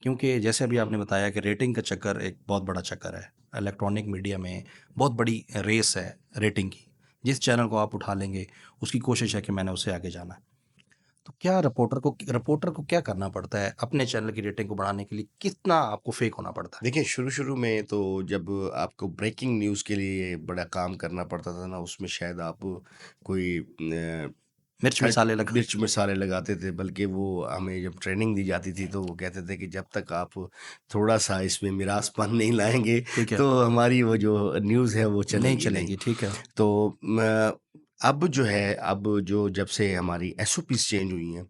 क्योंकि जैसे अभी आपने बताया कि रेटिंग का चक्कर एक बहुत बड़ा चक्कर है। इलेक्ट्रॉनिक मीडिया में बहुत बड़ी रेस है रेटिंग की। जिस चैनल को आप उठा लेंगे, उसकी कोशिश है कि मैंने उससे आगे जाना है। तो क्या रिपोर्टर को क्या करना पड़ता है अपने चैनल की रेटिंग को बढ़ाने के लिए? कितना आपको फेक होना पड़ता है? देखिए, शुरू-शुरू में तो जब आपको ब्रेकिंग न्यूज़ के लिए बड़ा काम करना पड़ता था ना, उसमें शायद आप कोई मिर्च थर्ड मसाले लगा। मिर्च मसाले लगाते थे, बल्कि वो हमें जब ट्रेनिंग दी जाती थी, तो वो कहते थे कि जब तक आप थोड़ा-सा इसमें मिरासपन नहीं लाएँगे, ठीक है। तो हमारी वो जो न्यूज़ है, वो नहीं चलेगी नहीं। चलेगी, ठीक है। तो म अब जो है, अब जो जब से हमारी एसओपीज़ चेंज हुई हैं,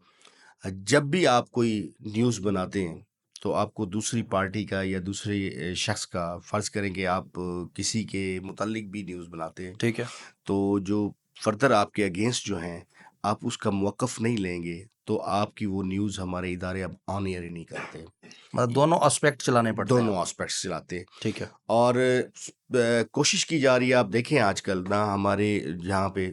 जब भी आप कोई न्यूज़ बनाते हैं, तो आपको दूसरी पार्टी का या दूसरे शख्स का, फ़र्ज़ करें कि आप किसी के मुताल्लिक भी न्यूज़ बनाते हैं, ठीक है। तो जो फ़र्दर आपके अगेंस्ट जो हैं, आप उसका मौक़िफ़ नहीं लेंगे, तो आपकी वो न्यूज़ हमारे इदारे अब ऑन एयर ही नहीं करते। मतलब दोनों एस्पेक्ट चलाने पड़ते हैं दोनों आपको। एस्पेक्ट्स चलाते हैं। ठीक है। और कोशिश की जा रही है, आप देखें आजकल ना हमारे यहाँ पे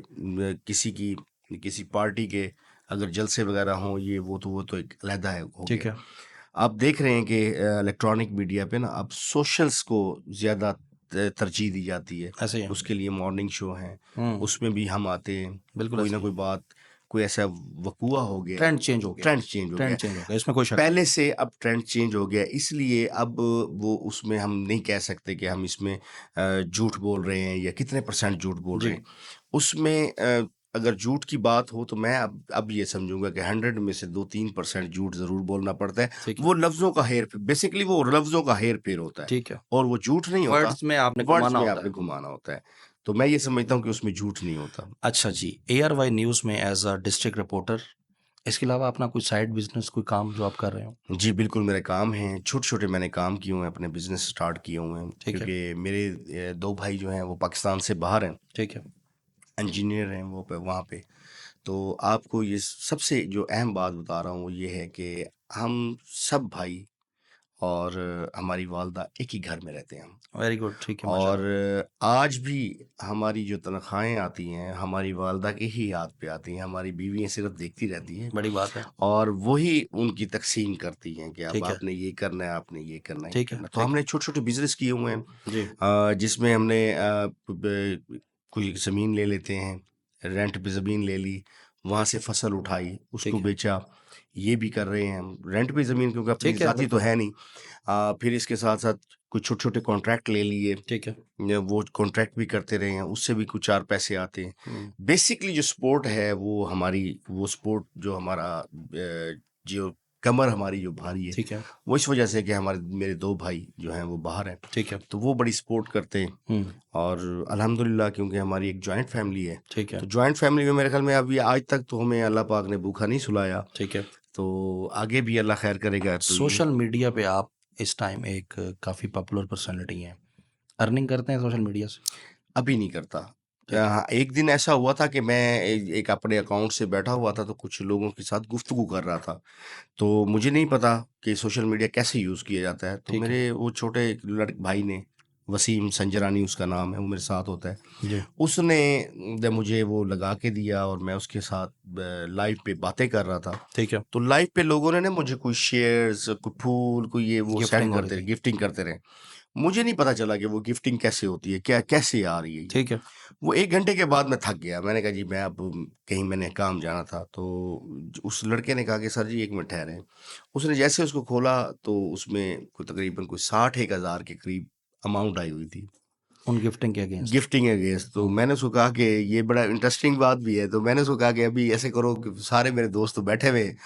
किसी पार्टी के अगर जलसे वगैरह हों, ये वो तो एक अलहदा है हो ठीक गया। है। आप देख रहे हैं कि इलेक्ट्रॉनिक मीडिया पे ना अब सोशल्स को ज़्यादा तरजीह दी जाती है। ऐसे ही है। उसके लिए मॉर्निंग शो हैं, हुँ, उसमें भी हम आते हैं। बिल्कुल कोई ऐसे ना ही कोई है। बात, कोई ऐसा वक़ूआ हो गया, ट्रेंड चेंज हो गया। ट्रेंड चेंज हो ट्रेंड गया। चेंज हो गया, इसमें कोई शक नहीं। पहले से अब ट्रेंड चेंज हो गया, इसलिए अब वो उसमें हम नहीं कह सकते कि हम इसमें झूठ बोल रहे हैं या कितने परसेंट झूठ बोल रहे जी, हैं। उसमें अगर झूठ की बात हो तो मैं अब ये समझूँगा कि 100 में से 2-3% झूठ ज़रूर बोलना पड़ता है। ठीक है। वो लफ्ज़ों का बेसिकली वो लफ्ज़ों का हेर-फेर होता है ठीक है। और वो झूठ नहीं होता, वर्ड्स में आपने वर्ड्स घुमाना में होता आपने है। घुमाना होता है। तो मैं ये समझता हूँ कि उसमें झूठ नहीं होता। अच्छा जी, एआरवाई न्यूज़ में एज़ अ डिस्ट्रिक्ट रिपोर्टर, इसके अलावा अपना कोई साइड बिज़नेस, कोई काम जो आप कर रहे हो? जी, बिल्कुल मेरे काम हैं, छोटे-छोटे मैंने काम किए हुए हैं, अपने बिज़नेस स्टार्ट किए हुए हैं, ठीक है। क्योंकि मेरे 2 भाई जो हैं वो पाकिस्तान से बाहर हैं, ठीक है। इंजीनियर हैं वो वहाँ पे। तो आपको ये सबसे जो अहम बात बता रहा हूँ वो ये है कि हम सब भाई और हमारी वालदा एक ही घर में रहते हैं हम। वेरी गुड, ठीक है, और माशाल्लाह। आज भी हमारी जो तनख्वाहें आती हैं, हमारी वालदा के ही हाथ पे आती हैं, हमारी बीवियाँ सिर्फ़ देखती रहती हैं बड़ी बात है। और वही उनकी तक़सीम करती हैं कि अब ठीक है। आपने ये करना है, आपने ये करना है, ये ठीक है। करना है। तो ठीक है। हमने छोटे-छोटे बिज़नेस किए हुए हैं, जी। जिसमें हमने कोई ज़मीन ले लेते हैं, रेंट पे ज़मीन ले ली, वहाँ से फ़सल उठाई, उसको ठीक है। बेचा, ये भी कर रहे हैं हम। रेंट पे ज़मीन क्योंकि अपनी ठीक है, ज़ाती तो बिल्कुल। है नहीं। फिर इसके साथ-साथ कुछ छोटे-छोटे कॉन्ट्रैक्ट ले लिए, ठीक है। वो कॉन्ट्रैक्ट भी करते रहे हैं, उससे भी कुछ 4 पैसे आते हैं। हुँ, बेसिकली जो स्पोर्ट है वो स्पोर्ट जो हमारा जो कमर हमारी जो भारी है, ठीक है। वो इस वजह से कि मेरे 2 भाई जो हैं वो बाहर हैं, ठीक है। तो वो बड़ी सपोर्ट करते हैं। हुँ, और अल्हम्दुलिल्लाह क्योंकि हमारी एक जॉइंट फैमिली है, ठीक है। तो जॉइंट फैमिली में मेरे ख़्याल में अभी आज तक तो हमें अल्लाह पाक ने भूखा नहीं सुलाया, ठीक है। तो आगे भी अल्लाह खैर करेगा तो ये सोशल मीडिया पे आप इस टाइम एक काफ़ी पॉपुलर पर्सनैलिटी हैं। अर्निंग करते हैं सोशल मीडिया से? अभी नहीं करता। ठीक है। एक दिन ऐसा हुआ था कि मैं एक अपने अकाउंट से बैठा हुआ था तो कुछ लोगों के साथ गुफ्तगू कर रहा था। तो मुझे नहीं पता कि सोशल मीडिया कैसे यूज़ किया जाता है। तो ठीक है। मेरे वो छोटे भाई ने, वसीम संजरानी उसका नाम है, वो मेरे साथ होता है। जी। उसने मुझे वो लगा के दिया और मैं उसके साथ लाइव पे बातें कर रहा था। ठीक है। तो लाइव पे लोगों ने ना मुझे कोई शेयर्स, कोई फूल, कोई ये वो सेंड गिफ्टिंग हो रही करते रहे, थी। गिफ्टिंग करते रहे। मुझे नहीं पता चला कि वो गिफ्टिंग कैसे होती है, क्या कैसे आ रही है ये। ठीक है। वो 1 घंटे के बाद मैं थक गया। मैंने कहा जी मैं अब कहीं मैंने काम जाना था। तो उस लड़के ने कहा कि सर जी 1 मिनट ठहरें। उसने जैसे उसको खोला तो उसमें कोई तकरीबन कोई 60 एक हज़ार के करीब अमाउंट आई हुई थी। उन गिफ्टिंग के अगेंस्ट। Gifting against. तो हुँ, मैंने उसको कहा कि ये बड़ा इंटरेस्टिंग बात भी है। तो मैंने उसको कहा कि अभी ऐसे करो कि सारे मेरे दोस्त तो बैठे हुए हैं,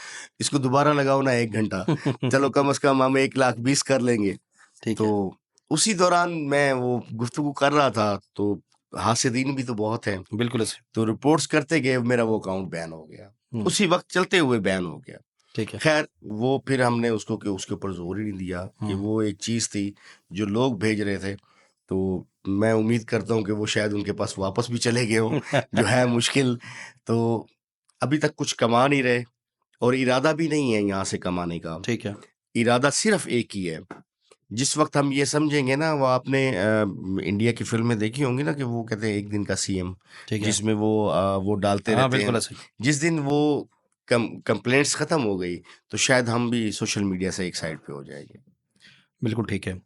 इसको दोबारा लगाओ ना 1 घंटा। चलो कम से कम हम 1,20,000 कर लेंगे। ठीक तो है। उसी दौरान मैं वो गुफ्तगू कर रहा था तो हासिदीन भी तो बहुत हैं। बिल्कुल ऐसे। तो रिपोर्ट्स करते गए मेरा वो अकाउंट बैन हो गया। हुँ, उसी वक़्त चलते हुए बैन हो गया। ठीक है। ख़ैर वो फिर हमने उसके ऊपर ज़ोर ही नहीं दिया कि हुँ, वो एक चीज़ थी जो लोग भेज रहे थे। तो मैं उम्मीद करता हूँ कि वो शायद उनके पास वापस भी चले गए हों, जो है मुश्किल। तो अभी तक कुछ कमा नहीं रहे और इरादा भी नहीं है यहाँ से कमाने का। ठीक है। इरादा सिर्फ़ एक ही है। जिस वक़्त हम ये समझेंगे ना वो आपने इंडिया की फ़िल्में देखी होंगी ना कि वो कहते हैं एक दिन का सीएम, ठीक है। जिसमें वो डालते हाँ, रहते बिल्कुल हैं। ऐसे ही। जिस दिन वो कंप्लेंट्स ख़त्म हो गई, तो शायद हम भी सोशल मीडिया से एक साइड पे हो जाएँगे। बिल्कुल ठीक है।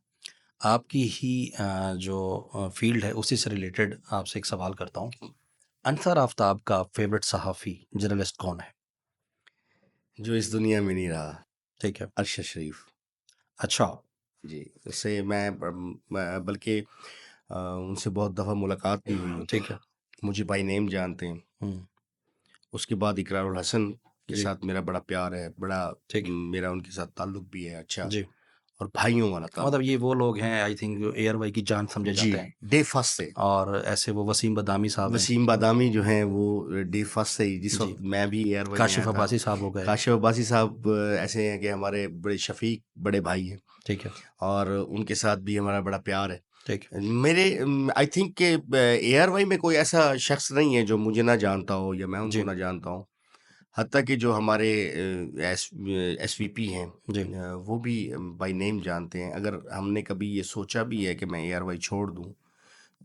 आपकी ही जो फ़ील्ड है उसी से रिलेटेड आपसे एक सवाल करता हूँ। अंसार आफ़ताब का फ़ेवरेट सहाफ़ी, जर्नलिस्ट कौन है? जो इस दुनिया में नहीं रहा, ठीक है। अरशद शरीफ। अच्छा। जी, उससे मैं बल्कि उनसे बहुत दफ़ा मुलाकात भी हुई है। ठीक है। मुझे बाय नेम जानते हैं। हुँ, उसके बाद इकरारुल हसन के जी, साथ मेरा बड़ा प्यार है, बड़ा ठीक है। मेरा उनके साथ ताल्लुक भी है अच्छा। जी, और भाइयों वाला ताल्लुक। मतलब ये वो लोग हैं आई थिंक जो एयरवाई की जान समझे जी, जाते हैं, डे फर्स्ट से। और ऐसे वो वसीम बदामी साहब हैं। वसीम बादामी जो हैं वो डे फर्स्ट से ही, जिस जी। वक्त मैं भी एयरवाई में काशिफ आया था, अब्बासी साहब हो गए। काशिफ अब्बासी साहब ऐसे हैं कि हमारे बड़े शफीक बड़े भाई हैं, ठीक है, और उनके साथ भी हमारा बड़ा प्यार है। ठीक है। मेरे आई थिंक के एयरवाई में कोई ऐसा शख्स नहीं है जो मुझे ना जानता हो या मैं जी, उनको ना जानता हूँ। हत्ता कि जो हमारे एसवीपी हैं, जी, वो भी बाय नेम जानते हैं। अगर हमने कभी ये सोचा भी है कि मैं एयरवाई छोड़ दूं,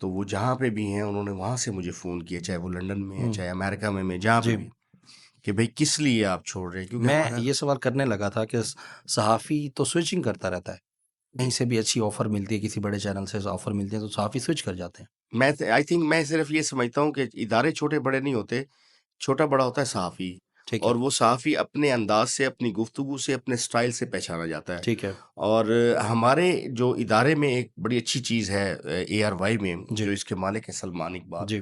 तो वो जहाँ पे भी हैं उन्होंने वहाँ से मुझे फ़ोन किया, चाहे वो लंदन में है, चाहे अमेरिका में जहाँ पे जी। भी, कि भाई किस लिए आप छोड़ रहे हैं, क्योंकि मैं हमारा ये सवाल करने लगा था कि सहाफ़ी तो स्विचिंग करता रहता है। कहीं से भी अच्छी ऑफ़र मिलती है, किसी बड़े चैनल से ऑफ़र मिलती है, तो सहाफ़ी स्विच कर जाते हैं। मैं आई थिंक मैं सिर्फ ये समझता हूँ कि इदारे छोटे बड़े नहीं होते, छोटा बड़ा होता है सहाफ़ी। ठीक है, और वो सहाफ़ी अपने अंदाज से, अपनी गुफ्तगू से, अपने स्टाइल से पहचाना जाता है। ठीक है। और हमारे जो इदारे में एक बड़ी अच्छी चीज़ है ARY में, जी, जो इसके मालिक हैं सलमान इकबाल। जी,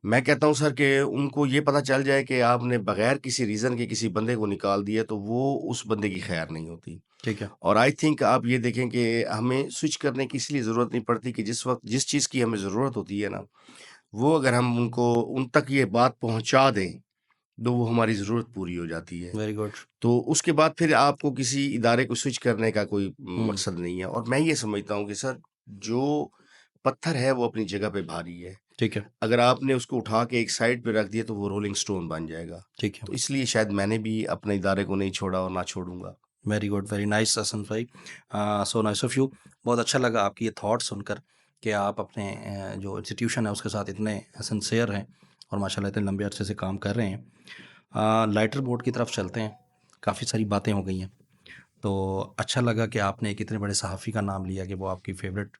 मैं कहता हूँ सर कि उनको ये पता चल जाए कि आपने बगैर किसी रीज़न के किसी बंदे को निकाल दिया, तो वो उस बंदे की खैर नहीं होती। ठीक है। और आई थिंक आप ये देखें कि हमें स्विच करने की इसलिए ज़रूरत नहीं पड़ती कि जिस वक़्त जिस चीज़ की हमें ज़रूरत होती है ना, वो अगर हम उनको उन तक ये बात पहुँचा दें, तो वो हमारी ज़रूरत पूरी हो जाती है। Very good. तो उसके बाद फिर आपको किसी इदारे को स्विच करने का कोई हुँ, मकसद नहीं है। और मैं ये समझता हूँ कि सर, जो पत्थर है वो अपनी जगह पे भारी है। ठीक है, अगर आपने उसको उठा के एक साइड पे रख दिया तो वो रोलिंग स्टोन बन जाएगा। ठीक है। तो इसलिए शायद मैंने भी अपने इदारे को नहीं छोड़ा और ना छोड़ूँगा। Very good, very nice Hasan भाई। So nice of you. बहुत अच्छा लगा आपकी ये थॉट सुनकर कि आप अपने जो इंस्टीट्यूशन है उसके साथ इतने सिंसियर हैं और माशाल्लाह इतने लंबे अरसे से काम कर रहे हैं। लाइटर बोर्ड की तरफ चलते हैं। काफ़ी सारी बातें हो गई हैं, तो अच्छा लगा कि आपने एक इतने बड़े सहाफ़ी का नाम लिया कि वो आपकी फ़ेवरेट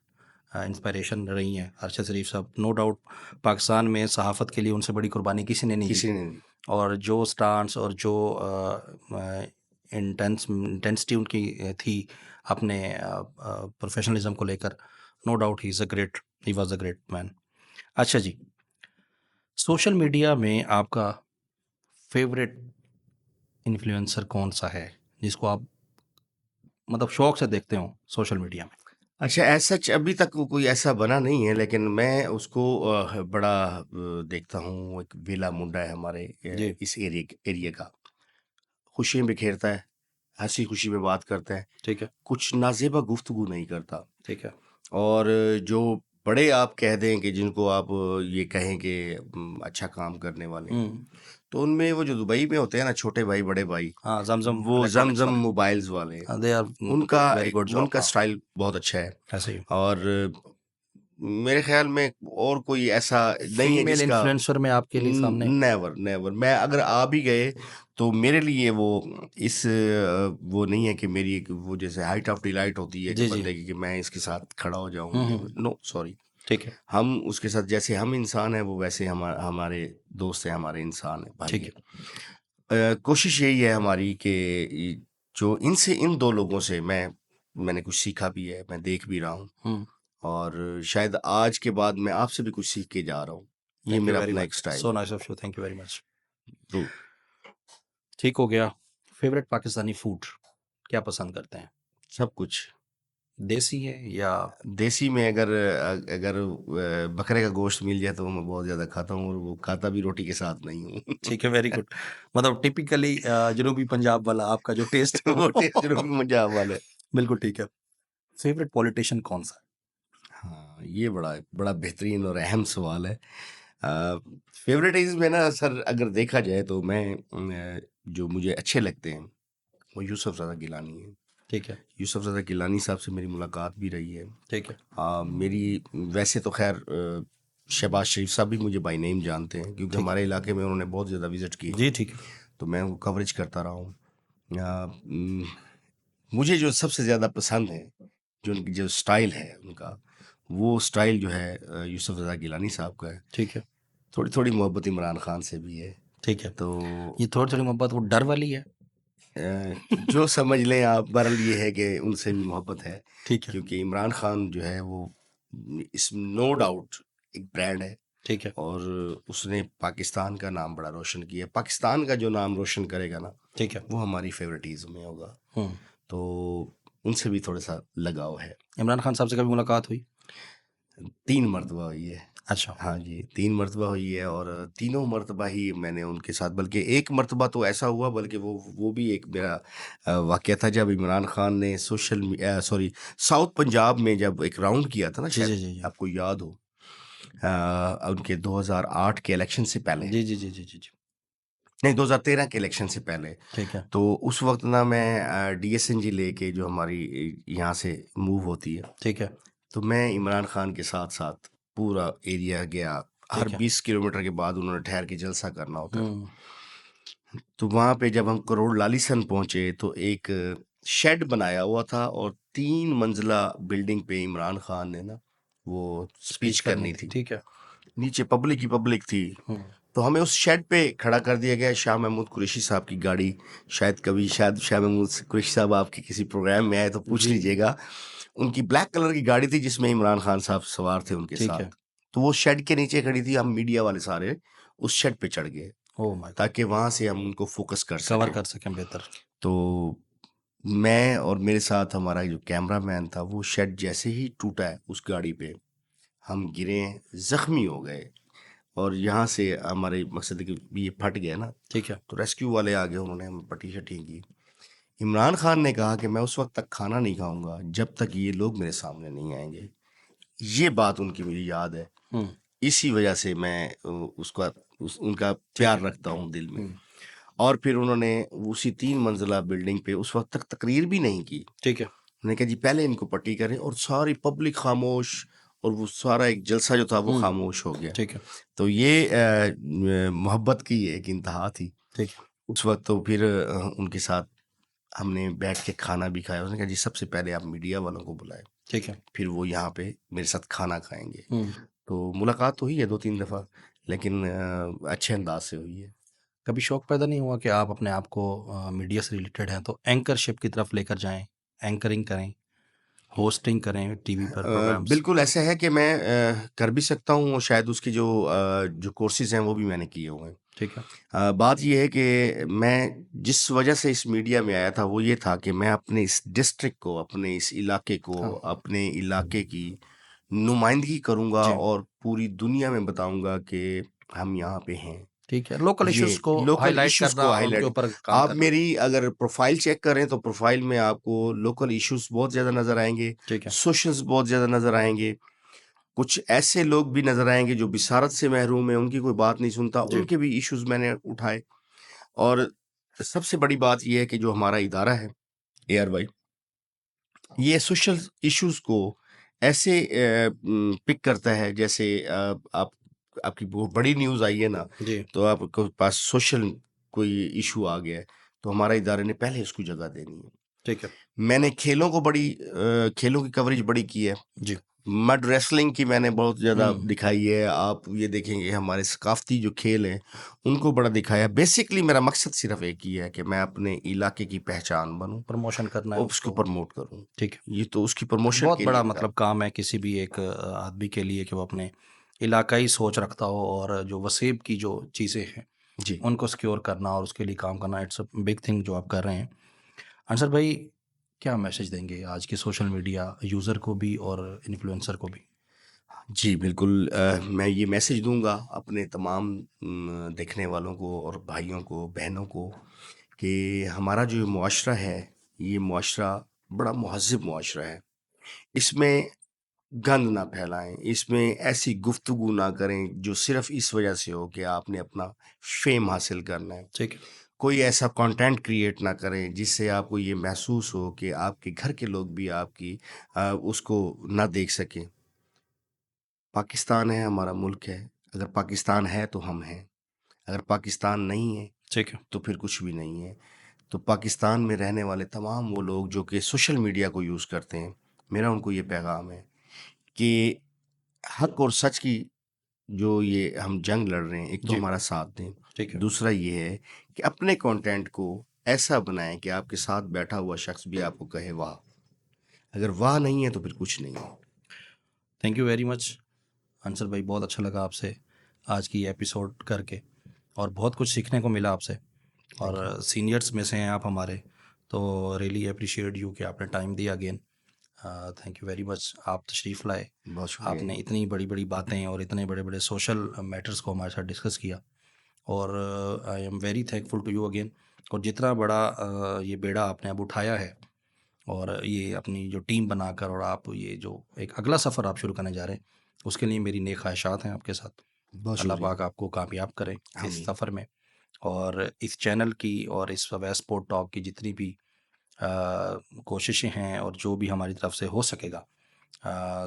इंस्पिरेशन रही हैं, अरशद शरीफ साहब। नो डाउट पाकिस्तान में सहाफ़त के लिए उनसे बड़ी कुर्बानी किसी ने नहीं दी, किसी ने नहीं। और जो स्टांस और जो इंटेंसिटी उनकी थी अपने प्रोफेशनलिज्म को लेकर, no doubt he was a great man. अच्छा जी, सोशल मीडिया में आपका फेवरेट इन्फ्लुएंसर कौन सा है जिसको आप मतलब शौक से देखते हो सोशल मीडिया में? अच्छा, एज़ सच अभी तक वो कोई ऐसा बना नहीं है, लेकिन मैं उसको बड़ा देखता हूँ। एक वेला मुंडा है हमारे जी, इस एरिया का। खुशियाँ बिखेरता है, हँसी-खुशी में बात करता है, ठीक है, कुछ नाज़ेबा गुफ्तगू नहीं करता। ठीक है। और जो बड़े आप कह दें कि जिनको आप ये कहें कि अच्छा काम करने वाले हैं, हुँ, तो उनमें वो जो दुबई में होते हैं ना, छोटे भाई, बड़े भाई, हाँ, ज़मज़म वो इलेक्ट्रॉनिक्स ज़मज़म वाले। मोबाइल्स वाले, दे आर उनका वेरी गुड जॉब। उनका हाँ, स्टाइल बहुत अच्छा है। ऐसे ही। और मेरे ख़्याल में और कोई ऐसा नहीं है फीमेल जिसका इन्फ्लुएंसर में आपके लिए सामने? Never, never. मैं अगर आ भी गए, तो मेरे लिए वो वो नहीं है कि मेरी एक वो जैसे हाइट ऑफ डिलाइट होती है कि जी, जी। बंदे की, कि मैं इसके साथ खड़ा हो जाऊँ, हुँ, ये हुँ। No sorry. ठीक है, हम उसके साथ जैसे हम इंसान हैं, वो वैसे हमारे दोस्त हैं, हमारे इंसान हैं, भाई ठीक है। हैं। कोशिश यही है हमारी कि जो इन 2 लोगों से मैंने कुछ सीखा भी है, मैं देख भी रहा हूँ। हुँ, और शायद आज के बाद मैं आपसे भी कुछ सीख के जा रहा हूँ। ये थैंक यू मेरा वेरी अपना मच। एक स्टाइल सो है। Nice of you, thank you very much. True. ठीक हो गया। फेवरेट पाकिस्तानी फूड क्या पसंद करते हैं? सब कुछ। देसी है या देसी में अगर बकरे का गोश्त मिल जाए तो मैं बहुत ज़्यादा खाता हूँ, और वो खाता भी रोटी के साथ नहीं हूँ। ठीक है, वेरी गुड। मतलब टिपिकली जनूबी पंजाब वाला आपका जो टेस्ट है वो वो टेस्ट जो मुझे वाला है। बिल्कुल ठीक है। फेवरेट पॉलिटिशियन कौन-सा है? हाँ, ये बड़ा बेहतरीन और अहम सवाल है। फेवरेटिज़्म में ना सर, अगर देखा जाए तो मैं जो मुझे अच्छे लगते हैं, वो यूसुफ ज़ादा गिलानी है। ठीक है, यूसुफ ज़ादा गिलानी साहब से मेरी मुलाकात भी रही है। ठीक है। मेरी वैसे तो खैर शहबाज शरीफ साहब भी मुझे बाय नेम जानते हैं, क्योंकि ठीक है। हमारे इलाके में उन्होंने बहुत ज़्यादा विज़िट की है, जी, ठीक है। तो मैं वो कवरेज करता रहा हूँ। मुझे जो सबसे ज़्यादा पसंद है, जो उनकी जो स्टाइल है उनका, वो स्टाइल जो है यूसुफ रज़ा गिलानी साहब का है। ठीक है, थोड़ी-थोड़ी मोहब्बत इमरान खान से भी है। ठीक है। तो ये थोड़ी-थोड़ी मोहब्बत वो डर वाली है? जो समझ लें आप, बहरहाल ये है कि उनसे भी मोहब्बत है, ठीक है, क्योंकि इमरान खान जो है वो इस नो डाउट एक ब्रांड है, ठीक है, और उसने पाकिस्तान का नाम बड़ा रोशन किया है। पाकिस्तान का जो नाम रोशन करेगा ना, ठीक है। वो हमारी फ़ेवरेटिज़्म में होगा। हुँ, तो उनसे भी थोड़ा सा लगाव है। इमरान खान साहब से कभी मुलाकात हुई? 3 मरतबा हुई है। अच्छा। हाँ जी, 3 मरतबा हुई है और तीनों मरतबा ही मैंने उनके साथ, बल्कि एक मरतबा तो ऐसा हुआ, बल्कि वो भी एक मेरा वाक़या था जब इमरान खान ने साउथ पंजाब में जब एक राउंड किया था ना, जी, शायद जी, जी, जी। आपको याद हो, उनके 2008 के इलेक्शन से पहले, जी, जी, जी, जी, जी, जी। नहीं 2013 के इलेक्शन से पहले। ठीक है, तो उस वक़्त ना मैं डीएसएनजी लेके जो हमारी यहाँ से मूव होती है, ठीक है, तो मैं इमरान खान के साथ-साथ पूरा एरिया गया। हर ठीक है। 20 किलोमीटर के बाद उन्होंने ठहर के जलसा करना होता है। हुँ, तो वहाँ पे जब हम करोड़ लालीसन पहुँचे तो एक शेड बनाया हुआ था और 3 मंजिला बिल्डिंग पे इमरान खान ने ना वो स्पीच स्पीच करनी करनी थी, थी। ठीक है। नीचे पब्लिक ही पब्लिक थी। हुँ, तो हमें उस शेड पे खड़ा कर दिया गया। शाह महमूद कुरैशी साहब की गाड़ी, शायद कभी शायद शाह महमूद कुरैशी साहब आपके किसी प्रोग्राम में आए तो पूछ जी, लीजिएगा। उनकी ब्लैक कलर की गाड़ी थी जिसमें इमरान खान साहब सवार थे उनके ठीक साथ। है। तो वो शेड के नीचे खड़ी थी, हम मीडिया वाले सारे उस शेड पे चढ़ गए ओह माय गॉड! ताकि वहाँ से हम उनको फ़ोकस कर कवर सकें। कर सकें बेहतर। तो मैं और मेरे साथ हमारा जो कैमरामैन था, वो शेड जैसे ही टूटा है उस गाड़ी पे, हम गिरे, ज़ख्मी हो गए और यहाँ से हमारे मकसद है कि ये फट गया ना, ठीक है, तो रेस्क्यू वाले आ गए, उन्होंने हमें पट्टी-शट्टी की। इमरान खान ने कहा कि मैं उस वक़्त तक खाना नहीं खाऊँगा जब तक ये लोग मेरे सामने नहीं आएँगे। ये बात उनकी मुझे याद है। हुँ, इसी वजह से मैं उनका ठीक प्यार है। रखता हूँ दिल में। हुँ, और फिर उन्होंने उसी 3 मंजिला बिल्डिंग पे उस वक़्त तक तकरीर भी नहीं की। ठीक है, उन्होंने कहा जी पहले इनको पट्टी करें और सारी पब्लिक खामोश और वो सारा एक जलसा जो था वो हुँ, खामोश हो गया। ठीक है, तो ये मोहब्बत की एक इंतहा थी। ठीक है, उस वक़्त तो फिर उनके साथ हमने बैठ के खाना भी खाया। उसने कहा जी सबसे पहले आप मीडिया वालों को बुलाएँ, ठीक है। फिर वो यहाँ पे मेरे साथ खाना खाएँगे। हुँ। तो मुलाकात तो हुई है 2-3 दफ़ा, लेकिन अच्छे अंदाज़ से हुई है। कभी शौक पैदा नहीं हुआ कि आप अपने आप को मीडिया से रिलेटेड हैं तो एंकरशिप की तरफ लेकर जाएँ, एंकरिंग करें, होस्टिंग करें टीवी पर प्रोग्राम्स? बिल्कुल ऐसा है कि मैं कर भी सकता हूँ और शायद उसकी जो कोर्सेज़ हैं वो भी मैंने किए हुए हैं। ठीक है। बात ये है कि मैं जिस वजह से इस मीडिया में आया था वो ये था कि मैं अपने इस डिस्ट्रिक्ट को, अपने इस इलाके को, हाँ, अपने इलाके की नुमाइंदगी करूँगा जी, और पूरी दुनिया में बताऊँगा कि हम यहाँ पे हैं। ठीक है। लोकल इश्यूज़ ये को लोकल हाइलाइट इश्यूज़ करना को और उनके हाइलाइट, ऊपर काम आप करना। मेरी अगर प्रोफ़ाइल चेक करें तो प्रोफ़ाइल में आपको लोकल इश्यूज़ बहुत ज़्यादा नज़र आएँगे, ठीक है, सोशल्स बहुत ज़्यादा नज़र आएँगे। कुछ ऐसे लोग भी नज़र आएँगे जो बिसारत से महरूम हैं, उनकी कोई बात नहीं सुनता, जी, उनके भी इश्यूज़ मैंने उठाए। और सबसे बड़ी बात ये है कि जो हमारा इदारा है, एआरवाई, ये सोशल इश्यूज़ को ऐसे पिक करता है जैसे आप आपकी वो बड़ी न्यूज़ आई है ना, जी, तो आपके पास सोशल कोई इश्यू आ गया है, तो हमारे इदारे ने पहले उसको जगह देनी है। ठीक है, मैंने खेलों की कवरेज बड़ी की है। जी, मड रेसलिंग की मैंने बहुत ज़्यादा हुँ, दिखाई है। आप ये देखेंगे हमारे सकाफ़ती जो खेल हैं, उनको बड़ा दिखाया। बेसिकली मेरा मकसद सिर्फ़ एक ही है कि मैं अपने इलाके की पहचान बनूँ प्रमोशन करना है और उसको उसको। प्रमोट करूँ। ठीक है। ये तो उसकी प्रमोशन बहुत के बड़ा लिए मेरा। मतलब काम है किसी भी एक आदमी के लिए कि वो अपने इलाकाई सोच रखता हो और जो वसेब की जो चीज़ें हैं, जी। उनको सिक्योर करना और उसके लिए काम करना, इट्स अ बिग थिंग जो आप कर रहे हैं। अंसर भाई, क्या मैसेज देंगे आज के सोशल मीडिया यूज़र को भी और इन्फ्लुएंसर को भी? जी, बिल्कुल मैं ये मैसेज दूँगा अपने तमाम देखने वालों को और भाइयों को, बहनों को कि हमारा जो मुआशरा है, ये मुआशरा बड़ा मुहज़्ज़ब मुआशरा है। इसमें गंद ना फैलाएँ, इसमें ऐसी गुफ्तगू ना करें जो सिर्फ़ इस वजह से हो कि आपने अपना फ़ेम हासिल करना है। ठीक है, कोई ऐसा कंटेंट क्रिएट ना करें जिससे आपको ये महसूस हो कि आपके घर के लोग भी आपकी उसको ना देख सकें। पाकिस्तान है, हमारा मुल्क है, अगर पाकिस्तान है तो हम हैं, अगर पाकिस्तान नहीं है ठीक है, तो फिर कुछ भी नहीं है। तो पाकिस्तान में रहने वाले तमाम वो लोग जो कि सोशल मीडिया को यूज़ करते हैं, मेरा उनको ये पैगाम है कि हक और सच की जो ये हम जंग लड़ रहे हैं, एक तो जी, हमारा साथ दें, ठीक है। दूसरा ये है कि अपने कंटेंट को ऐसा बनाएँ कि आपके साथ बैठा हुआ शख्स भी आपको कहे वाह! अगर वाह नहीं है तो फिर कुछ नहीं है। Thank you very much Ansar भाई, बहुत अच्छा लगा आपसे आज की एपिसोड करके और बहुत कुछ सीखने को मिला आपसे। Thank you. और सीनियर्स में से हैं आप हमारे, तो रियली अप्रिशिएट यू कि आपने टाइम दिया again. Thank you very much, आप तशरीफ़ लाए, बहुत शुक्रिया। आपने इतनी बड़ी बड़ी बातें और इतने बड़े बड़े सोशल मैटर्स को हमारे साथ डिस्कस किया, और I am very thankful to you again. और जितना बड़ा ये बेड़ा आपने अब उठाया है, और ये अपनी जो टीम बनाकर, और आप ये जो एक अगला सफ़र आप शुरू करने जा रहे हैं, उसके लिए मेरी नेक ख्वाहिशात हैं आपके साथ। बहुत अल्लाह शुक्रिया। पाक आपको कामयाब करे इस आमीन। सफ़र में। और इस चैनल की और इस अवैध स्पोर्ट टॉक की जितनी भी कोशिशें हैं, और जो भी हमारी तरफ से हो सकेगा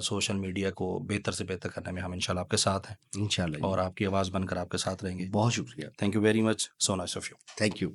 सोशल मीडिया को बेहतर से बेहतर करने में, हम इंशाल्लाह आपके साथ हैं इंशाल्लाह जी। और आपकी आवाज़ बनकर आपके साथ रहेंगे। बहुत शुक्रिया। Thank you very much, so nice of you. Thank you.